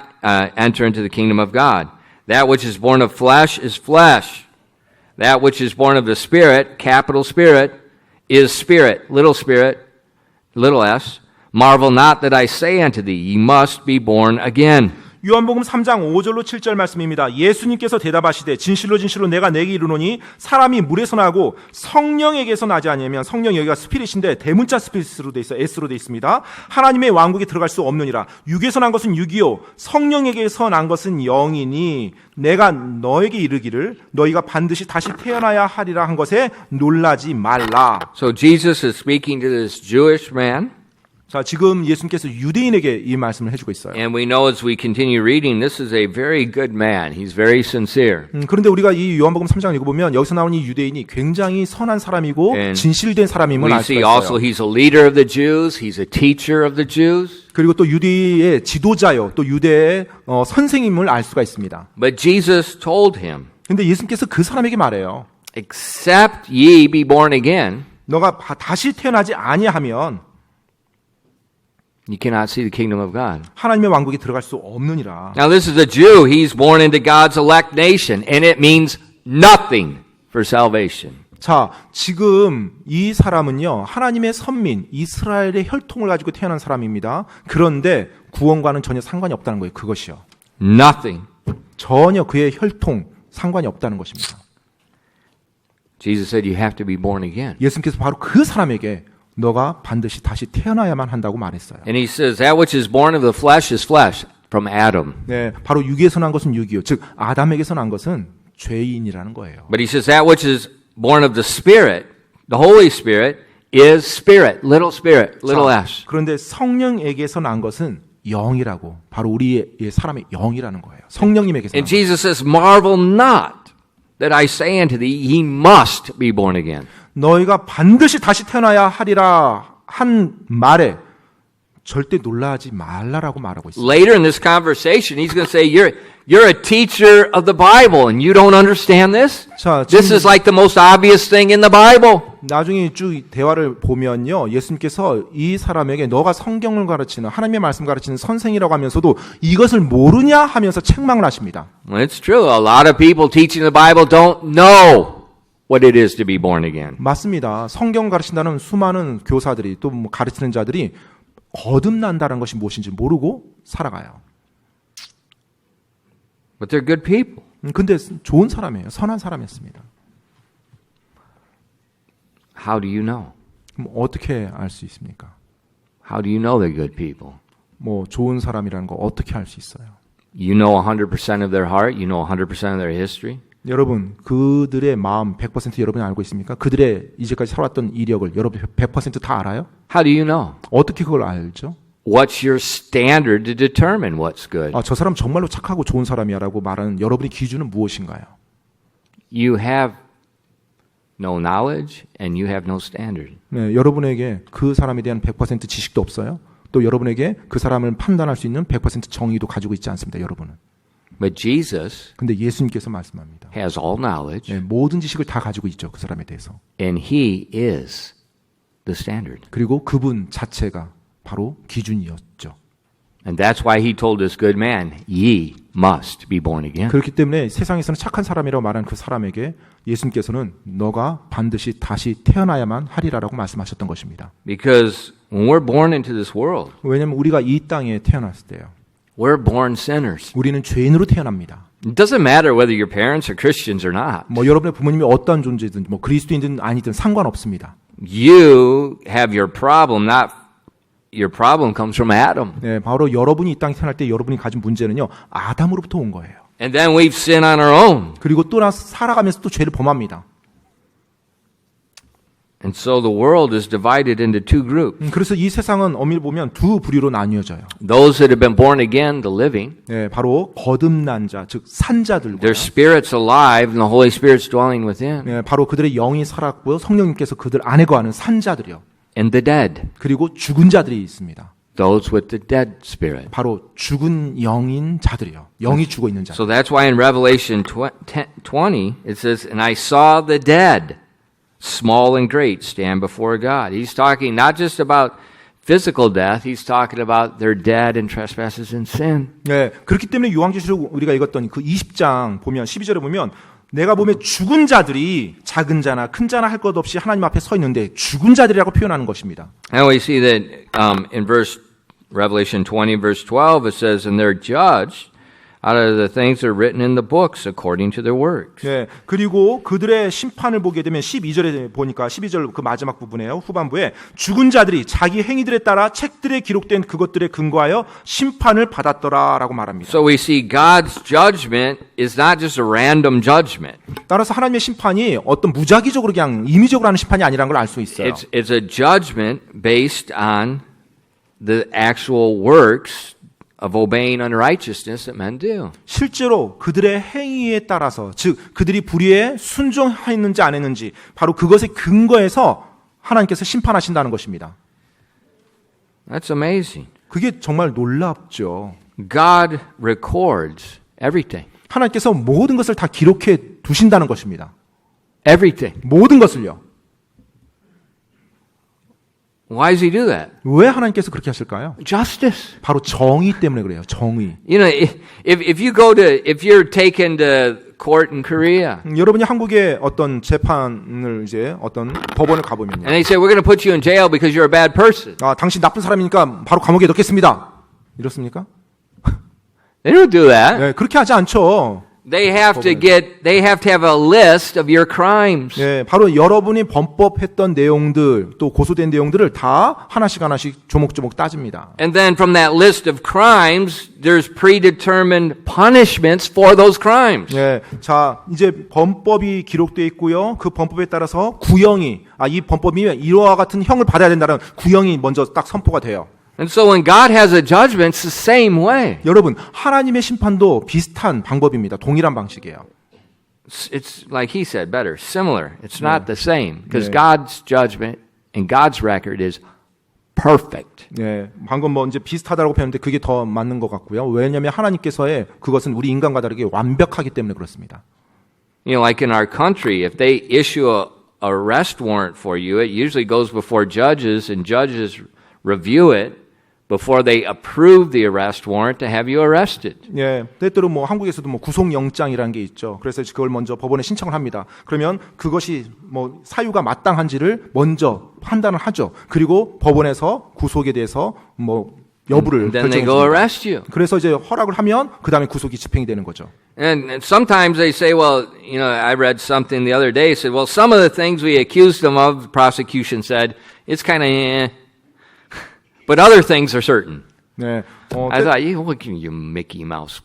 enter into the kingdom of God. That which is born of flesh is flesh. That which is born of the Spirit, capital Spirit, is spirit, little s. Marvel not that I say unto thee, ye must be born again. 요한복음 3장 5절로 7절 말씀입니다. 예수님께서 대답하시되 진실로 진실로 내가 내게 이르노니 사람이 물에서 나고 성령에게서 나지 아니하면 성령 여기가 스피릿인데 대문자 스피릿으로 돼 있어 S로 돼 있습니다. 하나님의 왕국에 들어갈 수 없느니라. 육에서 난 것은 육이요 성령에게서 난 것은 영이니 내가 너에게 이르기를 너희가 반드시 다시 태어나야 하리라 한 것에 놀라지 말라. So Jesus is speaking to this Jewish man. 자, 지금 예수님께서 유대인에게 이 말씀을 해주고 있어요. And we know as we continue reading, this is a very good man. He's very sincere. 그런데 우리가 이 요한복음 3장을 읽어보면 여기서 나오는 이 유대인이 굉장히 선한 사람이고 And 진실된 사람임을 We 알 수가 see also 있어요. he's a leader of the Jews. He's a teacher of the Jews. 그리고 또 유대의 지도자요, 또 유대의 선생님을 알 수가 있습니다. But Jesus told him, 그런데 예수님께서 그 사람에게 말해요. except ye be born again, 너가 다시 태어나지 아니하면 you cannot see the kingdom of God. 하나님의 왕국에 들어갈 수 없느니라. Now this is a Jew. He's born into God's elect nation, and it means nothing for salvation. 자, 지금 이 사람은요, 하나님의 선민, 이스라엘의 혈통을 가지고 태어난 사람입니다. 그런데 구원과는 전혀 상관이 없다는 거예요, 그것이요. Nothing. 전혀 그의 혈통, 상관이 없다는 것입니다. Jesus said you have to be born again. 예수님께서 바로 그 사람에게 너가 반드시 다시 태어나야만 한다고 말했어요. And he says, that which is born of the flesh is flesh, from Adam. 네, 바로 육에서 난 것은 육이요. 즉 아담에게서 난 것은 죄인이라는 거예요. But he says, that which is born of the Spirit, the Holy Spirit, is spirit, little s. 그런데 성령에게서 난 것은 영이라고, 바로 우리의 사람의 영이라는 거예요. 성령님에게서. And Jesus says, marvel not that I say unto thee, he must be born again. 너희가 반드시 다시 태어나야 하리라 한 말에 절대 놀라지 말라라고 말하고 있어요. Later in this conversation, he's going to say, you're a teacher of the Bible and you don't understand this? 자, This 지금 is like the most obvious thing in the Bible. 나중에 쭉 대화를 보면요, 예수님께서 이 사람에게 너가 성경을 가르치는, 하나님의 말씀 가르치는 선생이라고 하면서도 이것을 모르냐 하면서 책망을 하십니다. Well, it's true. A lot of people teaching the Bible don't know what it is to be born again. 맞습니다. 성경 가르친다는 수많은 교사들이 또 뭐 가르치는 자들이 거듭난다는 것이 무엇인지 모르고 살아가요. But they're good people. 근데 좋은 사람이에요. 선한 사람이었습니다. How do you know? 그럼 어떻게 알 수 있습니까? How do you know they're good people? 뭐 좋은 사람이라는 거 어떻게 알 수 있어요? You know 100% of their heart. You know 100% of their history. 여러분, 그들의 마음 100% 여러분이 알고 있습니까? 그들의 이제까지 살았던 이력을 여러분 100% 다 알아요? How do you know? 어떻게 그걸 알죠? What's your standard to determine what's good? 아, 저 사람 정말로 착하고 좋은 사람이야라고 말하는 여러분의 기준은 무엇인가요? You have no knowledge and you have no standard. 네, 여러분에게 그 사람에 대한 100% 지식도 없어요. 또 여러분에게 그 사람을 판단할 수 있는 100% 정의도 가지고 있지 않습니다. 여러분은. But Jesus 근데 예수님께서 말씀합니다. has all knowledge 네, 모든 지식을 다 가지고 있죠. 그 사람에 대해서. and he is the standard. 그리고 그분 자체가 바로 기준이었죠. And that's why he told this good man, ye must be born again. 그렇기 때문에 세상에서는 착한 사람이라고 말하는 그 사람에게 예수님께서는 너가 반드시 다시 태어나야만 하리라라고 말씀하셨던 것입니다. Because when we're born into this world, 왜냐하면 우리가 이 땅에 태어났을 때요. we're born sinners. 우리는 죄인으로 태어납니다. It doesn't matter whether your parents are Christians or not. 뭐 여러분의 부모님이 어떠한 존재든 뭐 그리스도인든 아니든 상관없습니다. You have your problem, not your problem comes from Adam. 네, 바로 여러분이 이 땅에 태어날 때 여러분이 가진 문제는요. 아담으로부터 온 거예요. And then we've sinned on our own. 그리고 또 살아가면서 또 죄를 범합니다. And so the world is divided into two groups. 그래서 이 세상은 엄밀히 보면 두 부류로 나뉘어져요. Those that have been born again, the living, 네, 바로 거듭난 자, 즉 산자들과 their spirit's alive and the Holy Spirit's dwelling within. 네, 바로 그들의 영이 살았고요. 성령님께서 그들 안에 거하는 산자들이요. And the dead, 그리고 죽은 자들이 있습니다. those with the dead spirit. 바로 죽은 영인 자들이요. 영이 죽어 있는 자. So that's why in Revelation 20, it says, and I saw the dead, small and great, stand before God. He's talking not just about physical death, he's talking about they're dead in trespasses and sin. 네, 그렇기 때문에 요한계시록 우리가 읽었던 그 20장 보면 12절에 보면 내가 보면 죽은 자들이 작은 자나 큰 자나 할 것 없이 하나님 앞에 서 있는데 죽은 자들이라고 표현하는 것입니다. And we see that in Revelation 20, verse 12, it says, and they're judged out of the things that are written in the books according to their works. 네, 그리고 그들의 심판을 보게 되면 12절에 보니까 12절 그 마지막 부분에요. 후반부에 죽은 자들이 자기 행위들에 따라 책들에 기록된 그것들에 근거하여 심판을 받았더라라고 말합니다. So we see God's judgment is not just a random judgment. 따라서 하나님의 심판이 어떤 무작위적으로 그냥 임의적으로 하는 심판이 아니라는 걸 알 수 있어요. It's a judgment based on the actual works of obeying unrighteousness that men do. 실제로 그들의 행위에 따라서 즉 그들이 불의에 순종했는지 안 했는지 바로 그것에 근거해서 하나님께서 심판하신다는 것입니다. That's amazing. 그게 정말 놀랍죠. God records everything. 하나님께서 모든 것을 다 기록해 두신다는 것입니다. Everything. 모든 것을요. Why does he do that? 왜 하나님께서 그렇게 하실까요? Justice. 바로 정의 때문에 그래요. 정의. You know, if you're taken to court in Korea, 여러분이 한국의 어떤 재판을 이제 어떤 법원에 가보면요. and they say we're going to put you in jail because you're a bad person. 아, 당신 나쁜 사람이니까 바로 감옥에 넣겠습니다. 이렇습니까? They don't do that. 네, 그렇게 하지 않죠. They have to have a list of your crimes. 예, 바로 여러분이 범법했던 내용들 또 고소된 내용들을 다 하나씩 조목조목 따집니다. And then from that list of crimes, there's predetermined punishments for those crimes. 예, 자 이제 범법이 기록되어 있고요. 그 범법에 따라서 구형이 이 범법이 이와 같은 형을 받아야 된다는 구형이 먼저 딱 선포가 돼요. And so when God has a judgment, it's the same way. 여러분 하나님의 심판도 비슷한 방법입니다. 동일한 방식이에요. It's like he said, better, similar. It's not the same because Yeah. God's judgment and God's record is perfect. 예, 방금 뭐 이제 비슷하다고 표현했는데 그게 더 맞는 것 같고요. 왜냐하면 하나님께서의 그것은 우리 인간과 다르게 완벽하기 때문에 그렇습니다. You know, like in our country, if they issue a arrest warrant for you, it usually goes before judges, and judges review it before they approve the arrest warrant to have you arrested. 예, 때때로 뭐 한국에서도 뭐 구속영장이라는 게 있죠. 그래서 그걸 먼저 법원에 신청을 합니다. 그러면 그것이 뭐 사유가 마땅한지를 먼저 판단을 하죠. 그리고 법원에서 구속에 대해서 뭐 여부를 Then they 결정해 go 줍니다. arrest you. 그래서 이제 허락을 하면 그 다음에 구속이 집행이 되는 거죠. And sometimes they say, well, you know, I read something the other day, said, well, some of the things we accused them of, the prosecution said, it's kind of but other things are certain. 네, I thought, what can you Mickey Mouse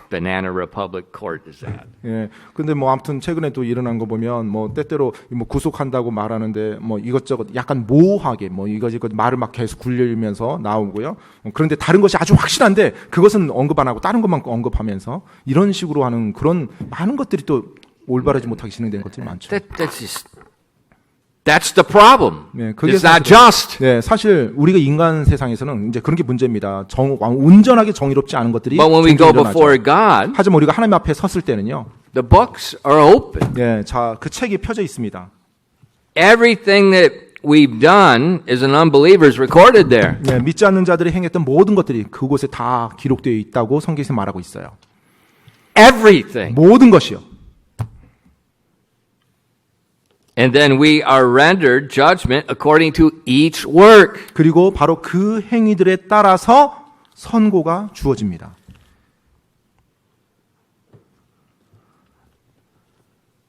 Banana Republic court is that? 예, 근데 뭐 아무튼 최근에 또 일어난 거 보면 뭐 때때로 뭐 구속한다고 말하는데 뭐 이것저것 약간 모호하게 뭐 이것저것 말을 막 계속 굴리면서 나오고요. 그런데 다른 것이 아주 확실한데 그것은 언급 안 하고 다른 것만 언급하면서 이런 식으로 하는 그런 많은 것들이 또 올바르지 못하게 진행되는 것들이 많죠. That's the problem. 네, 그게 It's not just. 네, 사실 우리가 인간 세상에서는 이제 그런 게 문제입니다. 온전하게 정의롭지 않은 것들이 But when we go 종종 before 일어나죠. God, 하지만 우리가 하나님 앞에 섰을 때는요. the books are open. 네, 자, 그 책이 펴져 있습니다. Everything that we've done as an unbeliever is recorded there. 네, 믿지 않는 자들이 행했던 모든 것들이 그곳에 다 기록되어 있다고 성경에서 말하고 있어요. Everything. 모든 것이요. And then we are rendered judgment according to each work. 그리고 바로 그 행위들에 따라서 선고가 주어집니다.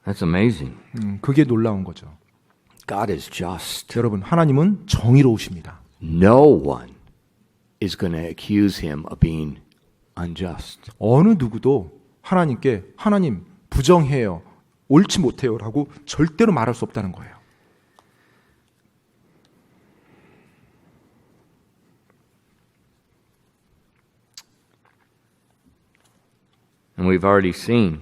That's amazing. 그게 놀라운 거죠. God is just. 여러분, 하나님은 정의로우십니다. No one is going to accuse him of being unjust. 어느 누구도 하나님께 하나님 부정해요. 옳지 못해요라고 절대로 말할 수 없다는 거예요. And we've already seen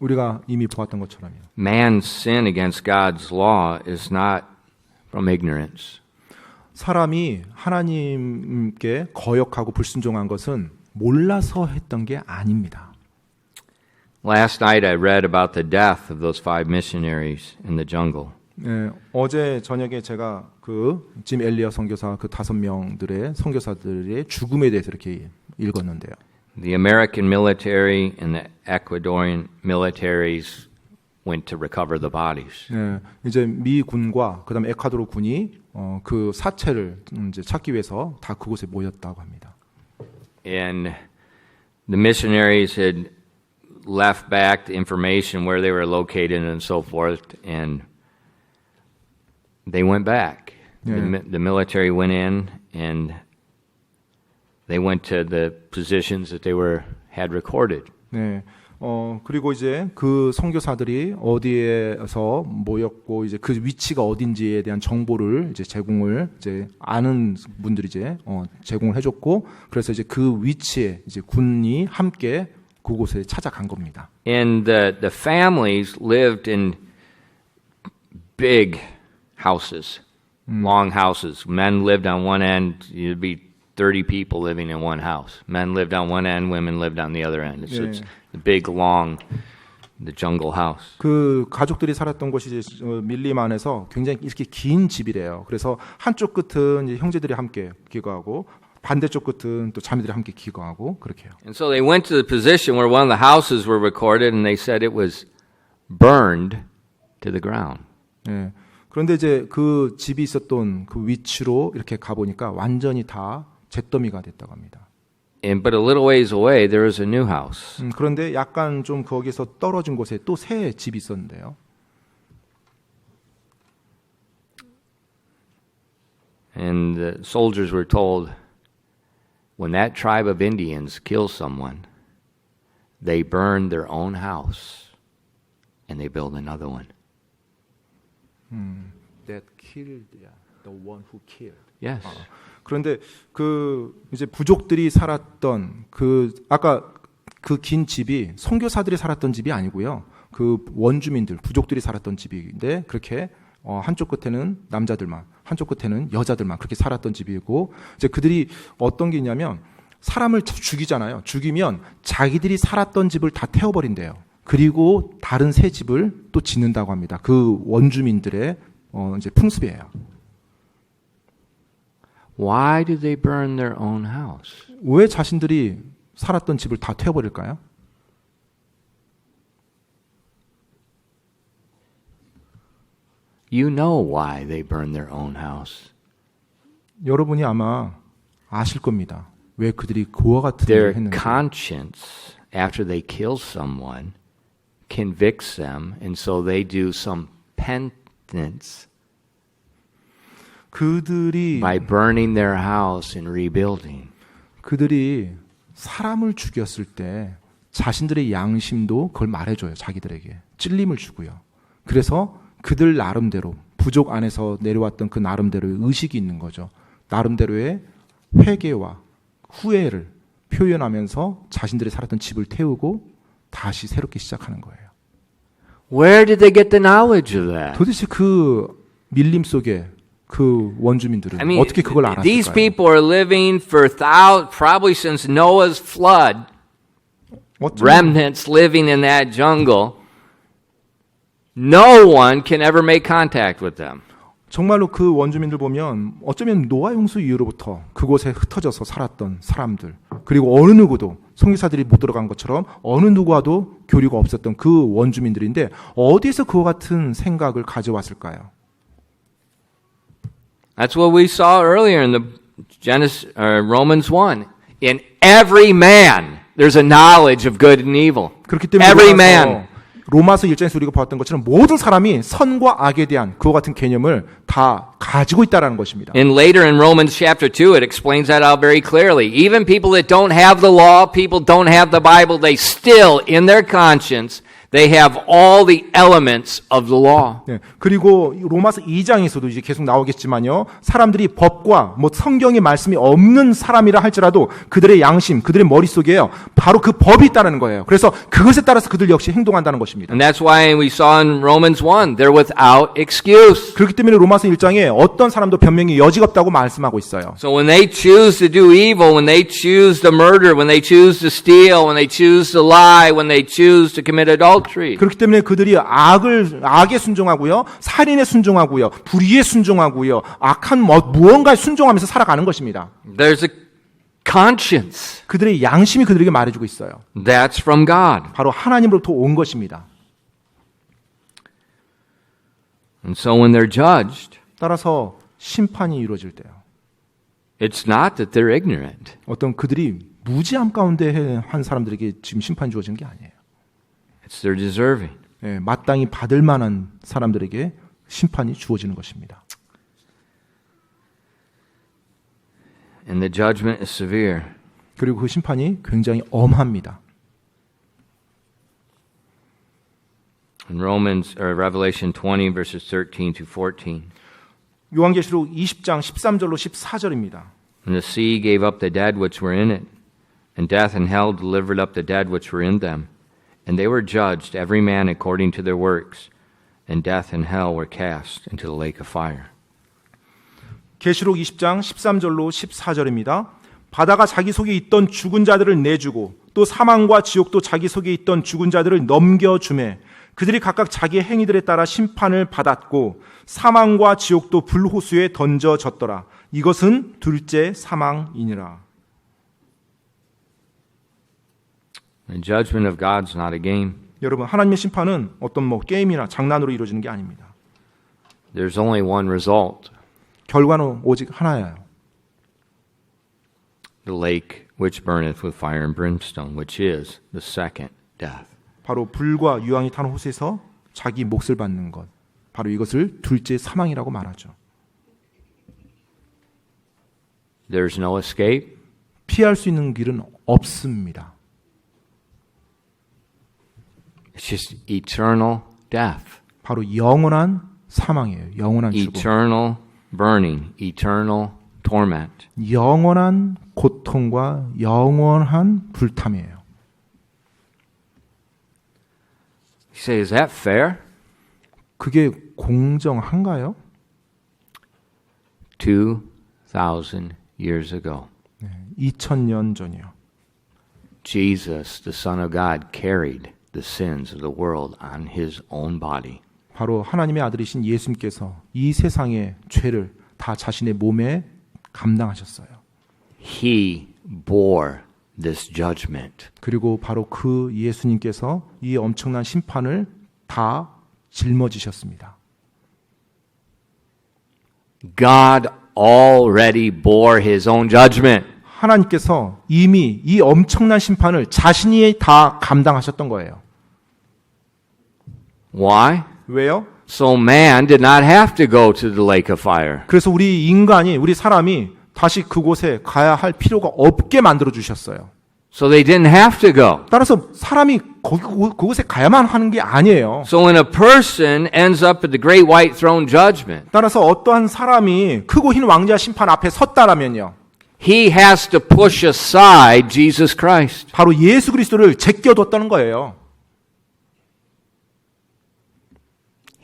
우리가 이미 보았던 것처럼요. man's sin against God's law is not from ignorance. 사람이 하나님께 거역하고 불순종한 것은 몰라서 했던 게 아닙니다. Last night I read about the death of those 5 missionaries in the jungle. 네, 어제 저녁에 제가 그 짐 엘리어 선교사 그 5명들의 선교사들의 죽음에 대해서 이렇게 읽었는데요. The American military and the Ecuadorian militaries went to recover the bodies. 네, 이제 미 군과 그다음에 에콰도르 군이 그 사체를 이제 찾기 위해서 다 그곳에 모였다고 합니다. And the missionaries had left back the information where they were located and so forth, and they went back. Yeah. The military went in and they went to the positions that they had recorded. 네. 그리고 이제 그 선교사들이 어디에서 모였고 이제 그 위치가 어딘지에 대한 정보를 이제 제공을 이제 아는 분들이 이제 제공을 해줬고 그래서 이제 그 위치에 이제 군이 함께 그곳에 찾아간 겁니다. And the families lived in big houses, long houses. Men lived on one end. You'd be 30 people living in one house. Men lived on one end, women lived on the other end. It's the big, long, the jungle house. 그 가족들이 살았던 곳이 이제 밀림 안에서 굉장히 이렇게 긴 집이래요. 그래서 한쪽 끝은 이제 형제들이 함께 기거하고 반대쪽 끝은 또 자매들이 함께 기거하고 그렇게 해요. And so they went to the position where one of the houses were recorded, and they said it was burned to the ground. 예. 그런데 이제 그 집이 있었던 그 위치로 이렇게 가보니까 완전히 다 잿더미가 됐다고 합니다. but a little ways away, there was a new house. 그런데 약간 좀 거기서 떨어진 곳에 또 새 집이 있었는데요. And the soldiers were told, when that tribe of Indians kills someone, they burn their own house and they build another one. That killed the one who killed. Yes. 그런데 그 이제 부족들이 살았던 그 아까 그 긴 집이 선교사들이 살았던 집이 아니고요. 그 원주민들 부족들이 살았던 집인데 그렇게 한쪽 끝에는 남자들만, 한쪽 끝에는 여자들만 그렇게 살았던 집이고 이제 그들이 어떤 게 있냐면 사람을 죽이잖아요. 죽이면 자기들이 살았던 집을 다 태워버린대요. 그리고 다른 새 집을 또 짓는다고 합니다. 그 원주민들의 이제 풍습이에요. Why do they burn their own house? 왜 자신들이 살았던 집을 다 태워버릴까요? You know why they burn their own house. 여러분이 아마 아실 겁니다. 왜 그들이 그와 같은 일을 Their 했는지. conscience, after they kill someone, convicts them, and so they do some penance 그들이 by burning their house and rebuilding. 사람을 죽였을 때 자신들의 양심도 그걸 말해줘요. 자기들에게 찔림을 주고요. 그래서 그들 나름대로 부족 안에서 내려왔던 그 나름대로의 의식이 있는 거죠. 나름대로의 회개와 후회를 표현하면서 자신들이 살았던 집을 태우고 다시 새롭게 시작하는 거예요. Where did they get the knowledge of that? 도대체 그 밀림 속에 그 원주민들은 I mean, 어떻게 그걸 these 알았을까요? people are living for probably since Noah's flood, 어쩌면 remnants living in that jungle. No one can ever make contact with them. 정말로 그 원주민들 보면 어쩌면 노아 홍수 이후로부터 그곳에 흩어져서 살았던 사람들 그리고 어느 누구도 선교사들이 못 들어간 것처럼 어느 누구와도 교류가 없었던 그 원주민들인데 어디에서 그와 같은 생각을 가져왔을까요? That's what we saw earlier in the Romans 1. In every man, there's a knowledge of good and evil. 그렇기 때문에 Every man. 로마서 1장에서 우리가 봤던 것처럼 모든 사람이 선과 악에 대한 그와 같은 개념을 다 가지고 있다는 것입니다. And later in Romans chapter 2, it explains that out very clearly. Even people that don't have the law, people don't have the Bible, they still, in their conscience, they have all the elements of the law. 네, 그리고 로마서 2장에서도 이제 계속 나오겠지만요. 사람들이 법과 뭐 성경의 말씀이 없는 사람이라 할지라도 그들의 양심, 그들의 머릿속에요. 바로 그 법이 있다는 거예요. 그래서 그것에 따라서 그들 역시 행동한다는 것입니다. And that's why we saw in Romans 1, they're without excuse. 그렇기 때문에 로마서 1장에 어떤 사람도 변명이 여지가 없다고 말씀하고 있어요. So when they choose to do evil, when they choose to murder, when they choose to steal, when they choose to lie, when they choose to commit adultery, 그렇기 때문에 그들이 악에 순종하고요, 살인에 순종하고요, 불의에 순종하고요, 악한 무언가에 순종하면서 살아가는 것입니다. there's a conscience. 그들의 양심이 그들에게 말해주고 있어요. That's from God. 바로 하나님으로부터 온 것입니다. And so when they're judged, 따라서 심판이 이루어질 때요. it's not that they're ignorant. 어떤 그들이 무지함 가운데 한 사람들에게 지금 심판이 주어지는 게 아니에요. It's they're deserving. 예, 마땅히 받을 만한 사람들에게 심판이 주어지는 것입니다. And the judgment is severe. 그리고 그 심판이 굉장히 엄합니다. In Revelation 20 verses 13 to 14. 요한계시록 20장 13절로 14절입니다. And the sea gave up the dead which were in it, and death and hell delivered up the dead which were in them. And they were judged, every man according to their works, and death and hell were cast into the lake of fire. 계시록 20장 13절로 14절입니다. 바다가 자기 속에 있던 죽은 자들을 내주고 또 사망과 지옥도 자기 속에 있던 죽은 자들을 넘겨주매 그들이 각각 자기 행위들에 따라 심판을 받았고 사망과 지옥도 불호수에 던져졌더라. 이것은 둘째 사망이니라. The judgment of God's not a game. 여러분, 하나님의 심판은 어떤 게임이나 장난으로 이루어지는 게 아닙니다. There's only one result. 결과는 오직 하나예요. the lake which burneth with fire and brimstone, which is the second death. 바로 불과 유황이 타는 곳에서 자기 몫을 받는 것. 바로 이것을 둘째 사망이라고 말하죠. There's no escape. 피할 수 있는 길은 없습니다. It's just eternal death. 바로 영원한 사망이에요. 영원한 죽음. Eternal burning, eternal torment. 영원한 고통과 영원한 불탐이에요. You say, is that fair? 그게 공정한가요? 2,000 years ago, 2000년 전이요. Jesus, the Son of God, carried the sins of the world on his own body. 바로 하나님의 아들이신 예수님께서 이 세상의 죄를 다 자신의 몸에 감당하셨어요. He bore this judgment. 그리고 바로 그 예수님께서 이 엄청난 심판을 다 짊어지셨습니다. God already bore his own judgment. 하나님께서 이미 이 엄청난 심판을 자신이 다 감당하셨던 거예요. Why? 왜요? So man did not have to go to the lake of fire. 그래서 우리 인간이, 우리 사람이 다시 그곳에 가야 할 필요가 없게 만들어 주셨어요. So they didn't have to go. 따라서 사람이 그곳에 가야만 하는 게 아니에요. So when a person ends up at the great white throne judgment, 따라서 어떠한 사람이 크고 흰 왕자 심판 앞에 섰다라면요. he has to push aside Jesus Christ. 바로 예수 그리스도를 제껴뒀다는 거예요.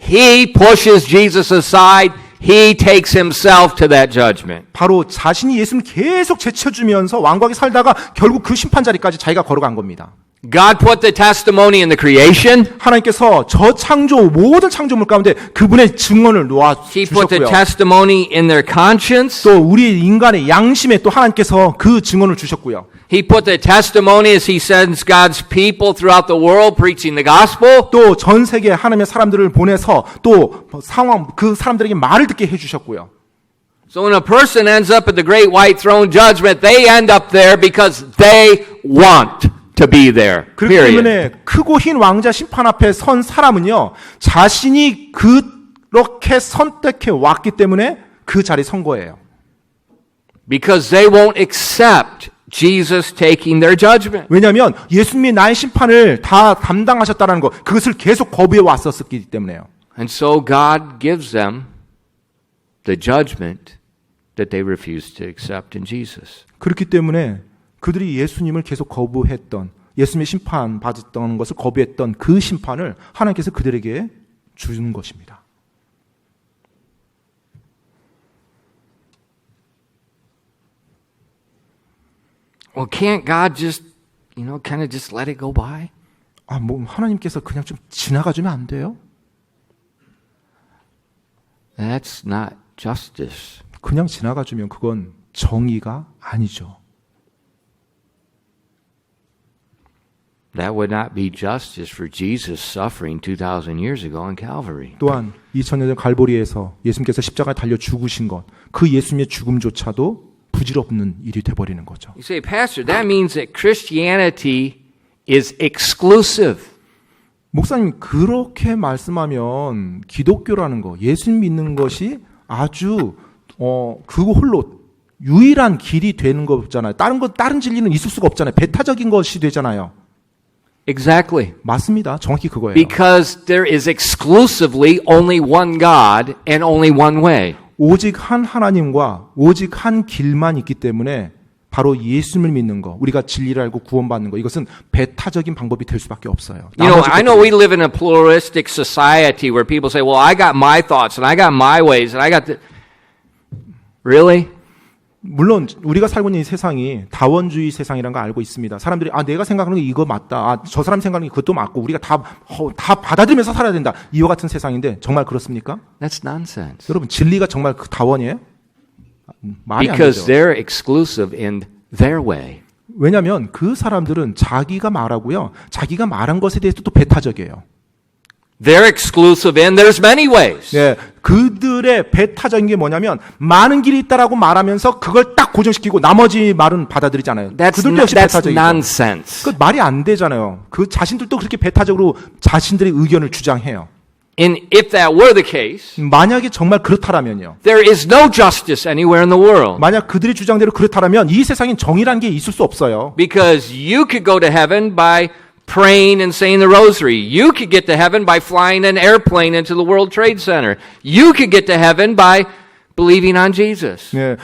He pushes Jesus aside. He takes himself to that judgment. 바로 자신이 예수를 계속 제쳐주면서 왕국에 살다가 결국 그 심판 자리까지 자기가 걸어간 겁니다. God put the testimony in the creation. 하나님께서 저 창조 모든 창조물 가운데 그분의 증언을 놓아 He put the 주셨고요. testimony in their conscience. 또 우리 인간의 양심에 또 하나님께서 그 증언을 주셨고요. He put the testimony as he sends God's people throughout the world preaching the gospel. 또 전 세계 하나님의 사람들을 보내서 또 그 사람들에게 말을 듣게 해주셨고요. So when a person ends up at the great white throne judgment, they end up there because they want to be there. 그렇기 Period. 때문에 크고 흰 왕자 심판 앞에 선 사람은요, 자신이 그렇게 선택해 왔기 때문에 그 자리에 선 거예요. Because they won't accept Jesus taking their judgment. 왜냐하면 예수님이 나의 심판을 다 담당하셨다는 것, 그것을 계속 거부해 왔었기 때문에요. And so God gives them the judgment that they refused to accept in Jesus. 그렇기 때문에 그들이 예수님을 계속 거부했던, 예수님의 심판 받았던 것을 거부했던 그 심판을 하나님께서 그들에게 주는 것입니다. Well, can't God just, kind of just let it go by? 뭐 하나님께서 그냥 좀 지나가주면 안 돼요? That's not justice. 그냥 지나가주면 그건 정의가 아니죠. That would not be justice for Jesus suffering 2,000 years ago on Calvary. 또한 2000년 전 갈보리에서 예수님께서 십자가에 달려 죽으신 것, 그 예수님의 죽음조차도 부질없는 일이 돼버리는 거죠. You say, Pastor, that means that Christianity is exclusive. 목사님, 그렇게 말씀하면 기독교라는 거, 예수님 믿는 것이 아주 그거 홀로 유일한 길이 되는 거잖아요. 다른 진리는 있을 수가 없잖아요. 배타적인 것이 되잖아요. Exactly. 맞습니다. 정확히 그거예요. Because there is exclusively only one God and only one way. 오직 한 하나님과 오직 한 길만 있기 때문에 바로 예수님을 믿는 거, 우리가 진리를 알고 구원받는 거, 이것은 배타적인 방법이 될 수밖에 없어요. I know we live in a pluralistic society where people say, well, I got my thoughts and I got my ways and I got the... Really? 물론 우리가 살고 있는 이 세상이 다원주의 세상이라는 걸 알고 있습니다. 사람들이 내가 생각하는 게 이거 맞다. 저 사람이 생각하는 게 그것도 맞고 우리가 다 받아들이면서 살아야 된다. 이와 같은 세상인데 정말 그렇습니까? That's nonsense. 여러분, 진리가 정말 그 다원이에요? 말이 안 Because 되죠. they're exclusive in their way. 왜냐하면 그 사람들은 자기가 말하고요, 자기가 말한 것에 대해서 또 배타적이에요. They're exclusive in there's many ways. 네, 그들의 배타적인 게 뭐냐면 많은 길이 있다라고 말하면서 그걸 딱 고정시키고 나머지 말은 받아들이잖아요. 그들도 역시 That's 배타적이죠. nonsense. 그 말이 안 되잖아요. 그 자신들도 그렇게 배타적으로 자신들의 의견을 주장해요. And if that were the case, 만약에 정말 그렇다라면요. there is no justice anywhere in the world. 만약 그들의 주장대로 그렇다라면 이 세상엔 정의란 게 있을 수 없어요. Because you could go to heaven by praying and saying the rosary. You could get to heaven by flying an airplane into the World Trade Center. You could get to heaven by believing on Jesus. 네,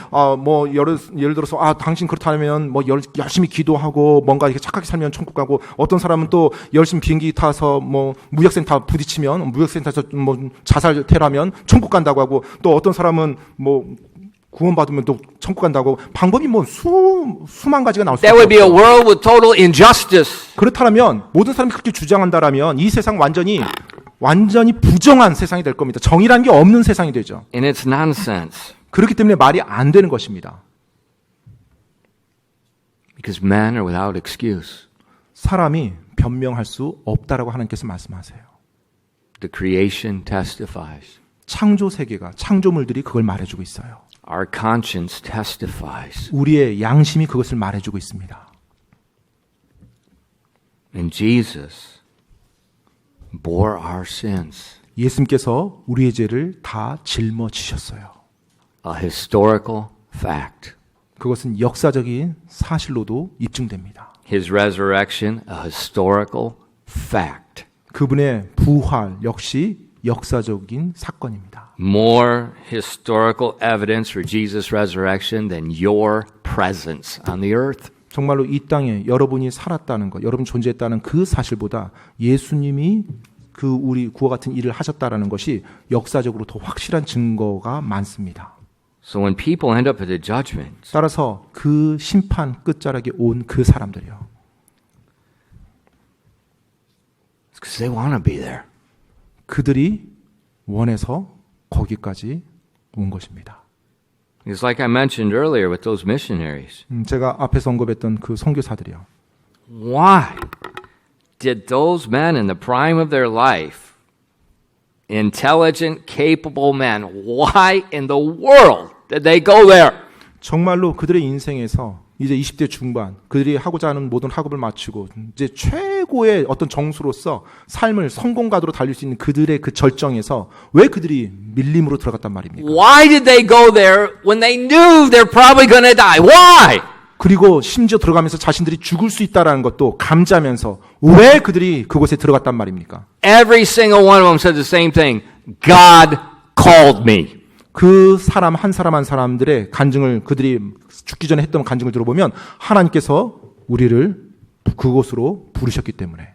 예를 들어서 당신 그렇다면 열심히 기도하고 뭔가 이렇게 착하게 살면 천국 가고 어떤 사람은 또 열심히 비행기 타서 무역센터 부딪히면 무역센터에서 자살태라면 천국 간다고 하고 또 어떤 사람은 구원받으면 또 천국 간다고 방법이 수만 가지가 나올 수 That would be a 있어요. world with total injustice. 그렇다면 모든 사람이 그렇게 주장한다라면 이 세상 완전히 부정한 세상이 될 겁니다. 정의라는 게 없는 세상이 되죠. And it's nonsense. 그렇기 때문에 말이 안 되는 것입니다. Because men are without excuse. 사람이 변명할 수 없다라고 하나님께서 말씀하세요. The creation testifies. 창조 세계가 창조물들이 그걸 말해주고 있어요. Our conscience testifies. 우리의 양심이 그것을 말해주고 있습니다. And Jesus bore our sins. 예수님께서 우리의 죄를 다 짊어지셨어요. A historical fact. 그것은 역사적인 사실로도 입증됩니다. His resurrection, a historical fact. 그분의 부활 역시 역사적인 사건입니다. More historical evidence for Jesus' resurrection than your presence on the earth. 정말로 이 땅에 여러분이 살았다는 것, 여러분 존재했다는 그 사실보다 예수님이 우리 구와 같은 일을 하셨다라는 것이 역사적으로 더 확실한 증거가 많습니다. So when people end up at the judgment, 따라서 그 심판 끝자락에 온 그 사람들이요. it's because they want to be there. 그들이 원해서 거기까지 온 것입니다. It's like I mentioned earlier with those missionaries. 제가 앞에서 언급했던 그 선교사들이요. Why did those men in the prime of their life, intelligent, capable men, why in the world did they go there? 정말로 그들의 인생에서 이제 20대 중반 그들이 하고자 하는 모든 학업을 마치고 이제 최고의 어떤 정수로서 삶을 성공가도로 달릴 수 있는 그들의 그 절정에서 왜 그들이 밀림으로 들어갔단 말입니까? Why did they go there when they knew they're probably going to die? Why? 그리고 심지어 들어가면서 자신들이 죽을 수 있다라는 것도 감지하면서 왜 그들이 그곳에 들어갔단 말입니까? Every single one of them said the same thing. God called me. 그 사람 한 사람들의 간증을 그들이 죽기 전에 했던 간증을 들어보면 하나님께서 우리를 그곳으로 부르셨기 때문에.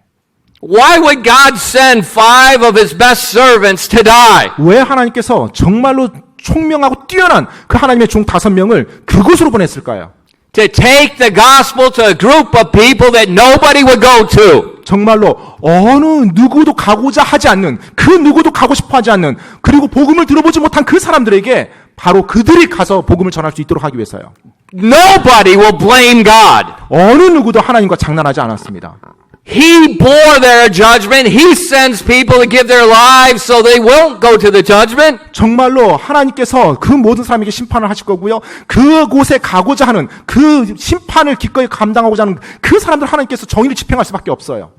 Why would God send 5 of his best servants to die? 왜 하나님께서 정말로 총명하고 뛰어난 그 하나님의 종 5명을 그곳으로 보냈을까요? To take the gospel to a group of people that nobody would go to. 정말로 어느 누구도 가고자 하지 않는 그 누구도 가고 싶어 하지 않는 그리고 복음을 들어보지 못한 그 사람들에게 바로 그들이 가서 복음을 전할 수 있도록 하기 위해서요. Nobody will blame God. 어느 누구도 하나님과 장난하지 않았습니다. He bore their judgment. He sends people to give their lives so they won't go to the judgment. 정말로 하나님께서 그 모든 사람에게 심판을 하실 거고요. 그곳에 가고자 하는 그 심판을 기꺼이 감당하고자 하는 그 사람들 하나님께서 정의를 집행할 수밖에 없어요.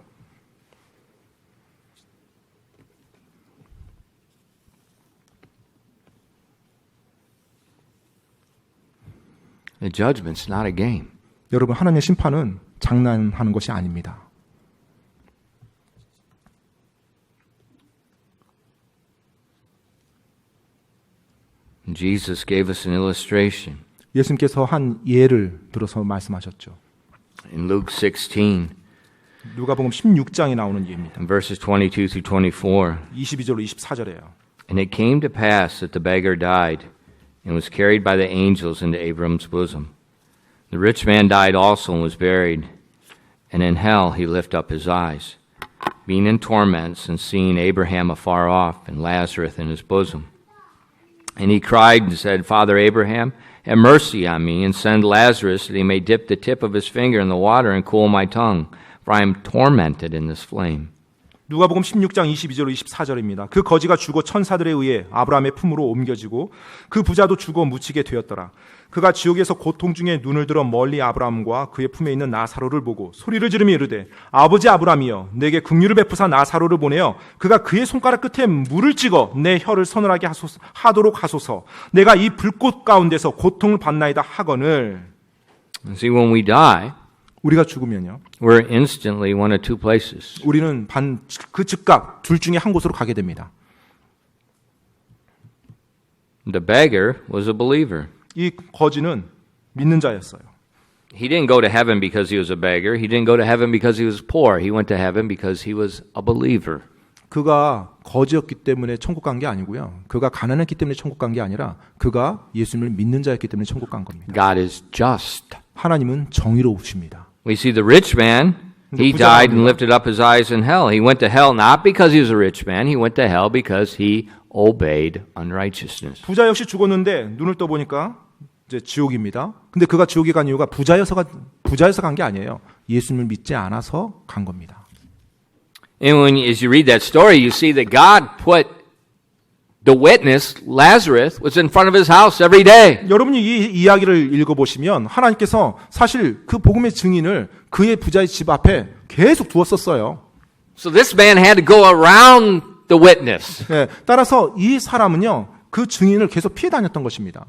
The judgment's not a game. 여러분, 하나님의 심판은 장난하는 것이 아닙니다. Jesus gave us an illustration. 예수님께서 한 예를 들어서 말씀하셨죠. In Luke 16, 누가복음 16장에 나오는 예입니다. in verses 22 through 24. 22절로 24절이에요. And it came to pass that the beggar died and was carried by the angels into Abram's bosom. The rich man died also and was buried. And in hell he lifted up his eyes, being in torments and seeing Abraham afar off and Lazarus in his bosom. And he cried and said, Father Abraham, have mercy on me, and send Lazarus that he may dip the tip of his finger in the water and cool my tongue, for I am tormented in this flame. 누가복음 16장 22절 24절입니다. 그 거지가 죽어 천사들에 의해 아브라함의 품으로 옮겨지고 그 부자도 죽어 묻히게 되었더라. 그가 지옥에서 고통 중에 눈을 들어 멀리 아브라함과 그의 품에 있는 나사로를 보고 소리를 지르며 이르되 아버지 아브라함이여 내게 긍휼을 베푸사 나사로를 보내어 그가 그의 손가락 끝에 물을 찍어 내 혀를 서늘하게 하도록 하소서. 내가 이 불꽃 가운데서 고통을 받나이다 하거늘. See, when we die, 우리가 죽으면요, we're instantly one of two places. 우리는 그 즉각 둘 중에 한 곳으로 가게 됩니다. The beggar was a believer. 이 거지는 믿는 자였어요. He didn't go to heaven because he was a beggar. He didn't go to heaven because he was poor. He went to heaven because he was a believer. 그가 거지였기 때문에 천국 간 게 아니고요. 그가 가난했기 때문에 천국 간 게 아니라 그가 예수님을 믿는 자였기 때문에 천국 간 겁니다. God is just. 하나님은 정의로우십니다. We see the rich man, he 부자가 died and 아닙니다. lifted up his eyes in hell. He went to hell not because he was a rich man. He went to hell because he obeyed unrighteousness. 부자 역시 죽었는데 눈을 떠 보니까 이제 지옥입니다. 근데 그가 지옥에 간 이유가 부자여서 간 게 아니에요. 예수님을 믿지 않아서 간 겁니다. And as you read that story, you see that God put the witness, Lazarus, was in front of his house every day. 여러분이 이 이야기를 읽어보시면 하나님께서 사실 그 복음의 증인을 그의 부자의 집 앞에 계속 두었었어요. So this man had to go around the witness. 네, 따라서 이 사람은요, 그 증인을 계속 피해 다녔던 것입니다.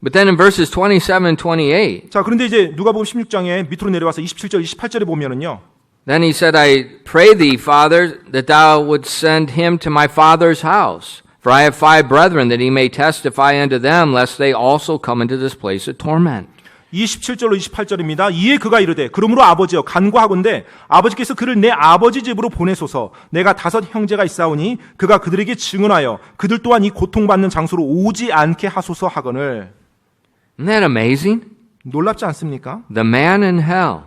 But then in verses 27, 28, 자, 그런데 이제 누가복음 16장에 밑으로 내려와서 27절, 28절에 보면은요, then he said, I pray thee, Father, that thou wouldst send him to my father's house. For I have 5 brethren, that he may testify unto them, lest they also come into this place of torment. 27절로 28절입니다. 이에 그가 이르되 그러므로 아버지여 간구하건대 아버지께서 그를 내 아버지 집으로 보내소서. 내가 5 형제가 있사오니 그가 그들에게 증언하여 그들 또한 이 고통받는 장소로 오지 않게 하소서 하거늘. Isn't that amazing? 놀랍지 않습니까? The man in hell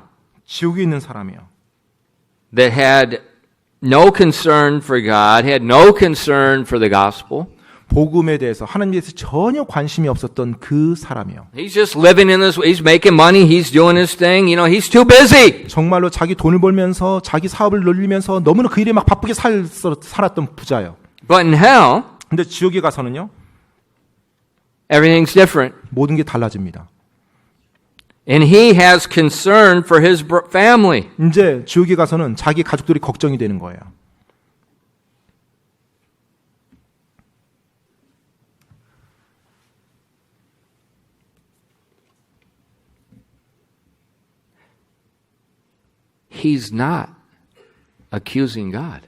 지옥에 있는 사람이요, that had no concern for God, had no concern for the gospel. 복음에 대해서 하나님에 대해서 전혀 관심이 없었던 그 사람이요, He's just living in this, he's making money, he's doing his thing, he's too busy. 정말로 자기 돈을 벌면서 자기 사업을 늘리면서 너무나 그 일에 막 바쁘게 살았던 부자요. But in hell, 근데 지옥에 가서는요, everything's different. 모든 게 달라집니다. And he has concern for his family. 이제 지옥에 가서는 자기 가족들이 걱정이 되는 거예요. He's not accusing God.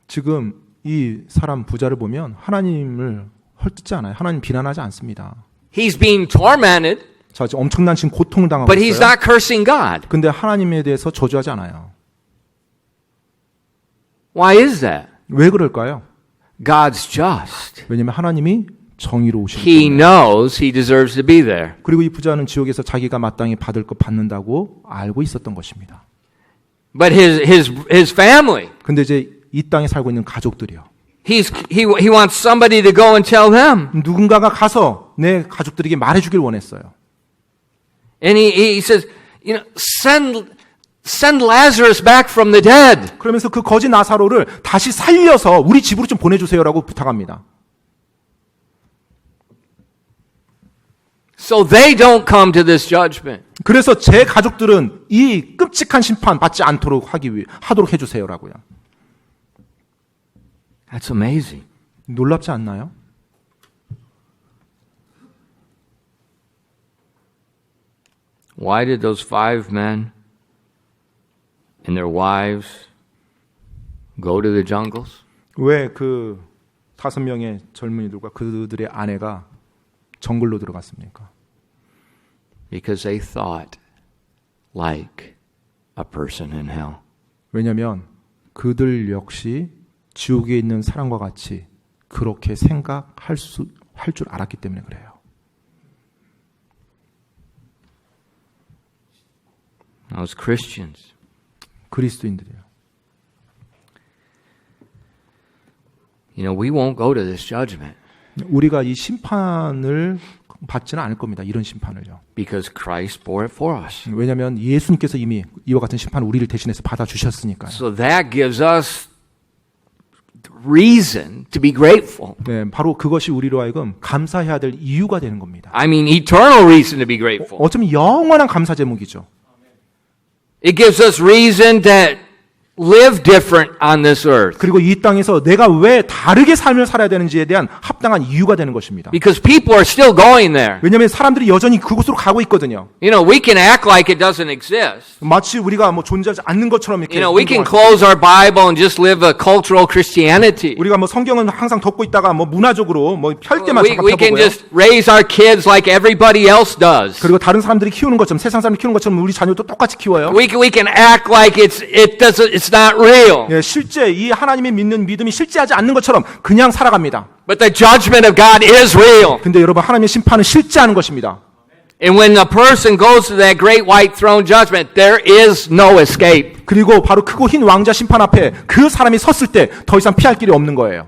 지금 이 사람 부자를 보면 하나님을 헐뜯지 않아요. 하나님 비난하지 않습니다. He's being tormented, 자, 지금 엄청난 지금 고통을 당하고 but he's 있어요. not cursing God. 근데 하나님에 대해서 저주하지 않아요. Why is that? 왜 그럴까요? God's just. 왜냐하면 하나님이 정의로우시기 He 때문에. knows he deserves to be there. 그리고 이 부자는 지옥에서 자기가 마땅히 받을 것 받는다고 알고 있었던 것입니다. But his family, 근데 이제 이 땅에 살고 있는 가족들이요, he wants somebody to go and tell them. 누군가가 가서 내 가족들에게 말해주길 원했어요. And he says, send Lazarus back from the dead. 그러면서 그 거지 나사로를 다시 살려서 우리 집으로 좀 보내주세요라고 부탁합니다. So they don't come to this judgment. 그래서 제 가족들은 이 끔찍한 심판 받지 않도록 하도록 해주세요라고요. That's amazing. 놀랍지 않나요? Why did those 5 men and their wives go to the jungles? 왜 그 5명의 젊은이들과 그들의 아내가 정글로 들어갔습니까? Because they thought like a person in hell. 왜냐하면 그들 역시 지옥에 있는 사람과 같이 그렇게 생각할 줄 알았기 때문에 그래요. Those Christians. 그리스도인들이요. We won't go to this judgment. 우리가 이 심판을 받지는 않을 겁니다. 이런 심판을요. because Christ bore it for us. 왜냐하면 예수님께서 이미 이와 같은 심판을 우리를 대신해서 받아주셨으니까요. So that gives us reason to be grateful. 네, 바로 그것이 우리로 하여금 감사해야 될 이유가 되는 겁니다. I mean, eternal reason to be grateful. 어쩌면 영원한 감사 제목이죠. It gives us reason to live different on this earth. 그리고 이 땅에서 내가 왜 다르게 삶을 살아야 되는지에 대한 합당한 이유가 되는 것입니다. Because people are still going there. 왜냐하면 사람들이 여전히 그곳으로 가고 있거든요. You know, we can act like it doesn't exist. 마치 우리가 뭐 존재하지 않는 것처럼 이렇게 You know, we can 행동하고 close our Bible and just live a cultural Christianity. 우리가 뭐 성경은 항상 덮고 있다가 뭐 문화적으로 뭐 펼 때만 We can 펴보고요. just raise our kids like everybody else does. 그리고 다른 사람들이 키우는 것처럼 세상 사람들이 키우는 것처럼 우리 자녀도 똑같이 키워요. We can act like it's not real. 예, 실제 이 하나님이 믿는 믿음이 실제하지 않는 것처럼 그냥 살아갑니다. But the judgment of God is real. 근데 여러분 하나님의 심판은 실제하는 것입니다. And when a person goes to that great white throne judgment, there is no escape. 그리고 바로 크고 흰 왕자 심판 앞에 그 사람이 섰을 때 더 이상 피할 길이 없는 거예요.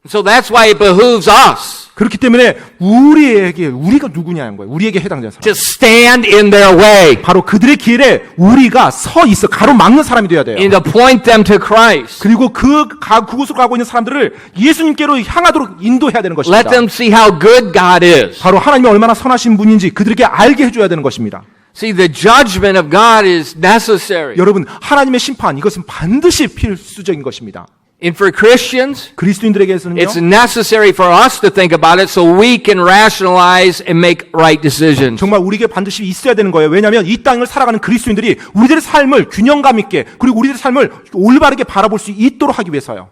So that's why it behooves us 그렇기 때문에 우리가 누구냐는 거예요. 우리에게 해당되는 사람. to stand in their way 바로 그들의 길에 우리가 서 있어 가로막는 사람이 돼야 돼요. and to point them to Christ. 그리고 그곳으로 가고 있는 사람들을 예수님께로 향하도록 인도해야 되는 Let 것입니다. them see how good God is. 바로 하나님이 얼마나 선하신 분인지 그들에게 알게 해줘야 되는 것입니다. See, the judgment of God is necessary. 여러분 하나님의 심판 이것은 반드시 필수적인 것입니다. And for Christians, 그리스도인들에게서는요. it's necessary for us to think about it so we can rationalize and make right decisions. 정말 우리에게 반드시 있어야 되는 거예요. 왜냐하면 이 땅을 살아가는 그리스도인들이 우리들의 삶을 균형감 있게 그리고 우리들의 삶을 올바르게 바라볼 수 있도록 하기 위해서요.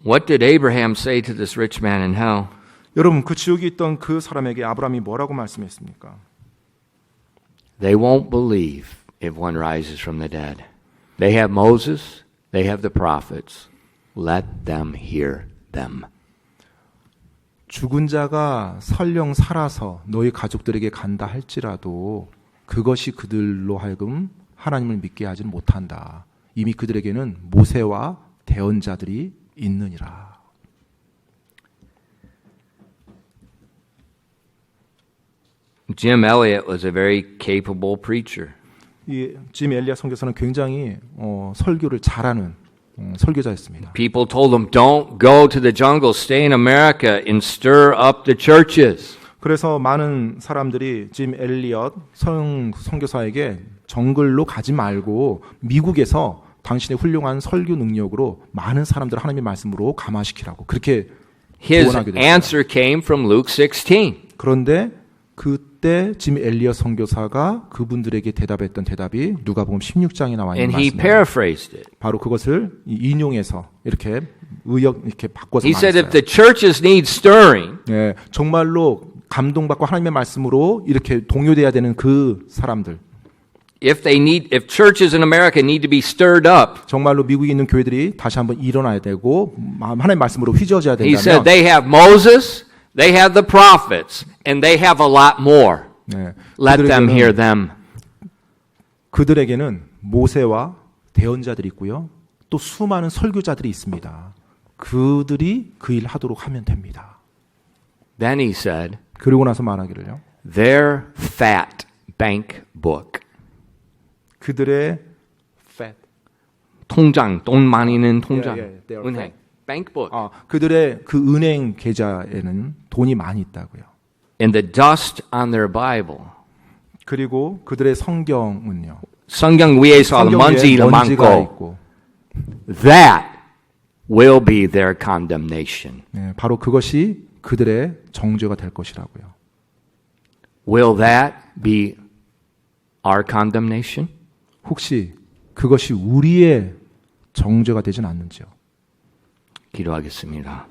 What did Abraham say to this rich man in hell? 여러분 그 지옥에 있던 그 사람에게 아브라함이 뭐라고 말씀했습니까? They won't believe if one rises from the dead. They have Moses, they have the prophets. Let them hear them. 죽은 자가 설령 살아서 너희 가족들에게 간다 할지라도 그것이 그들로 하여금 하나님을 믿게 하지는 못한다. 이미 그들에게는 모세와 대언자들이 있느니라. Jim Elliot was a very capable preacher. 이 짐 엘리야 선교사는 굉장히 설교를 잘하는 설교자였습니다. People told him, don't go to the jungle, stay in America and stir up the churches. 그래서 많은 사람들이 짐 엘리엇 선교사에게 정글로 가지 말고 미국에서 당신의 훌륭한 설교 능력으로 많은 사람들을 하나님의 말씀으로 감화시키라고 그렇게 His 조언하게 됐어요. answer came from Luke 16. 그런데 그때 짐 엘리엇 선교사가 그분들에게 대답했던 대답이 누가복음 16장에 나와 있는 And he 말씀이에요. paraphrased it. 바로 그것을 인용해서 이렇게 이렇게 바꿔서 He said if 말했어요. the churches need stirring, 예, 정말로 감동받고 하나님의 말씀으로 이렇게 동요돼야 되는 그 사람들, if churches in America need to be stirred up, 정말로 미국에 있는 교회들이 다시 한번 일어나야 되고 하나님의 말씀으로 휘저어져야 he said 된다면 they have Moses, they have the prophets, and they have a lot more. 네, Let them hear them. 그들에게는 모세와 대언자들이 있고요. 또 수많은 설교자들이 있습니다. 그들이 그 일 하도록 하면 됩니다. Then he said, 그러고 나서 말하기를요. their fat bank book. 그들의 fat, 통장, 돈 많이 있는 통장. they are 은행. bank book. 그들의 그 은행 계좌에는 돈이 많이 있다고요. And the dust on their Bible. 그리고 그들의 성경은요. 성경 위에서 성경 위에 먼지가 먼지가 많고. 있고. That will be their condemnation. 네, 바로 그것이 그들의 정죄가 될 것이라고요. Will that be our condemnation? 혹시 그것이 우리의 정죄가 되진 않는지요? 기도하겠습니다.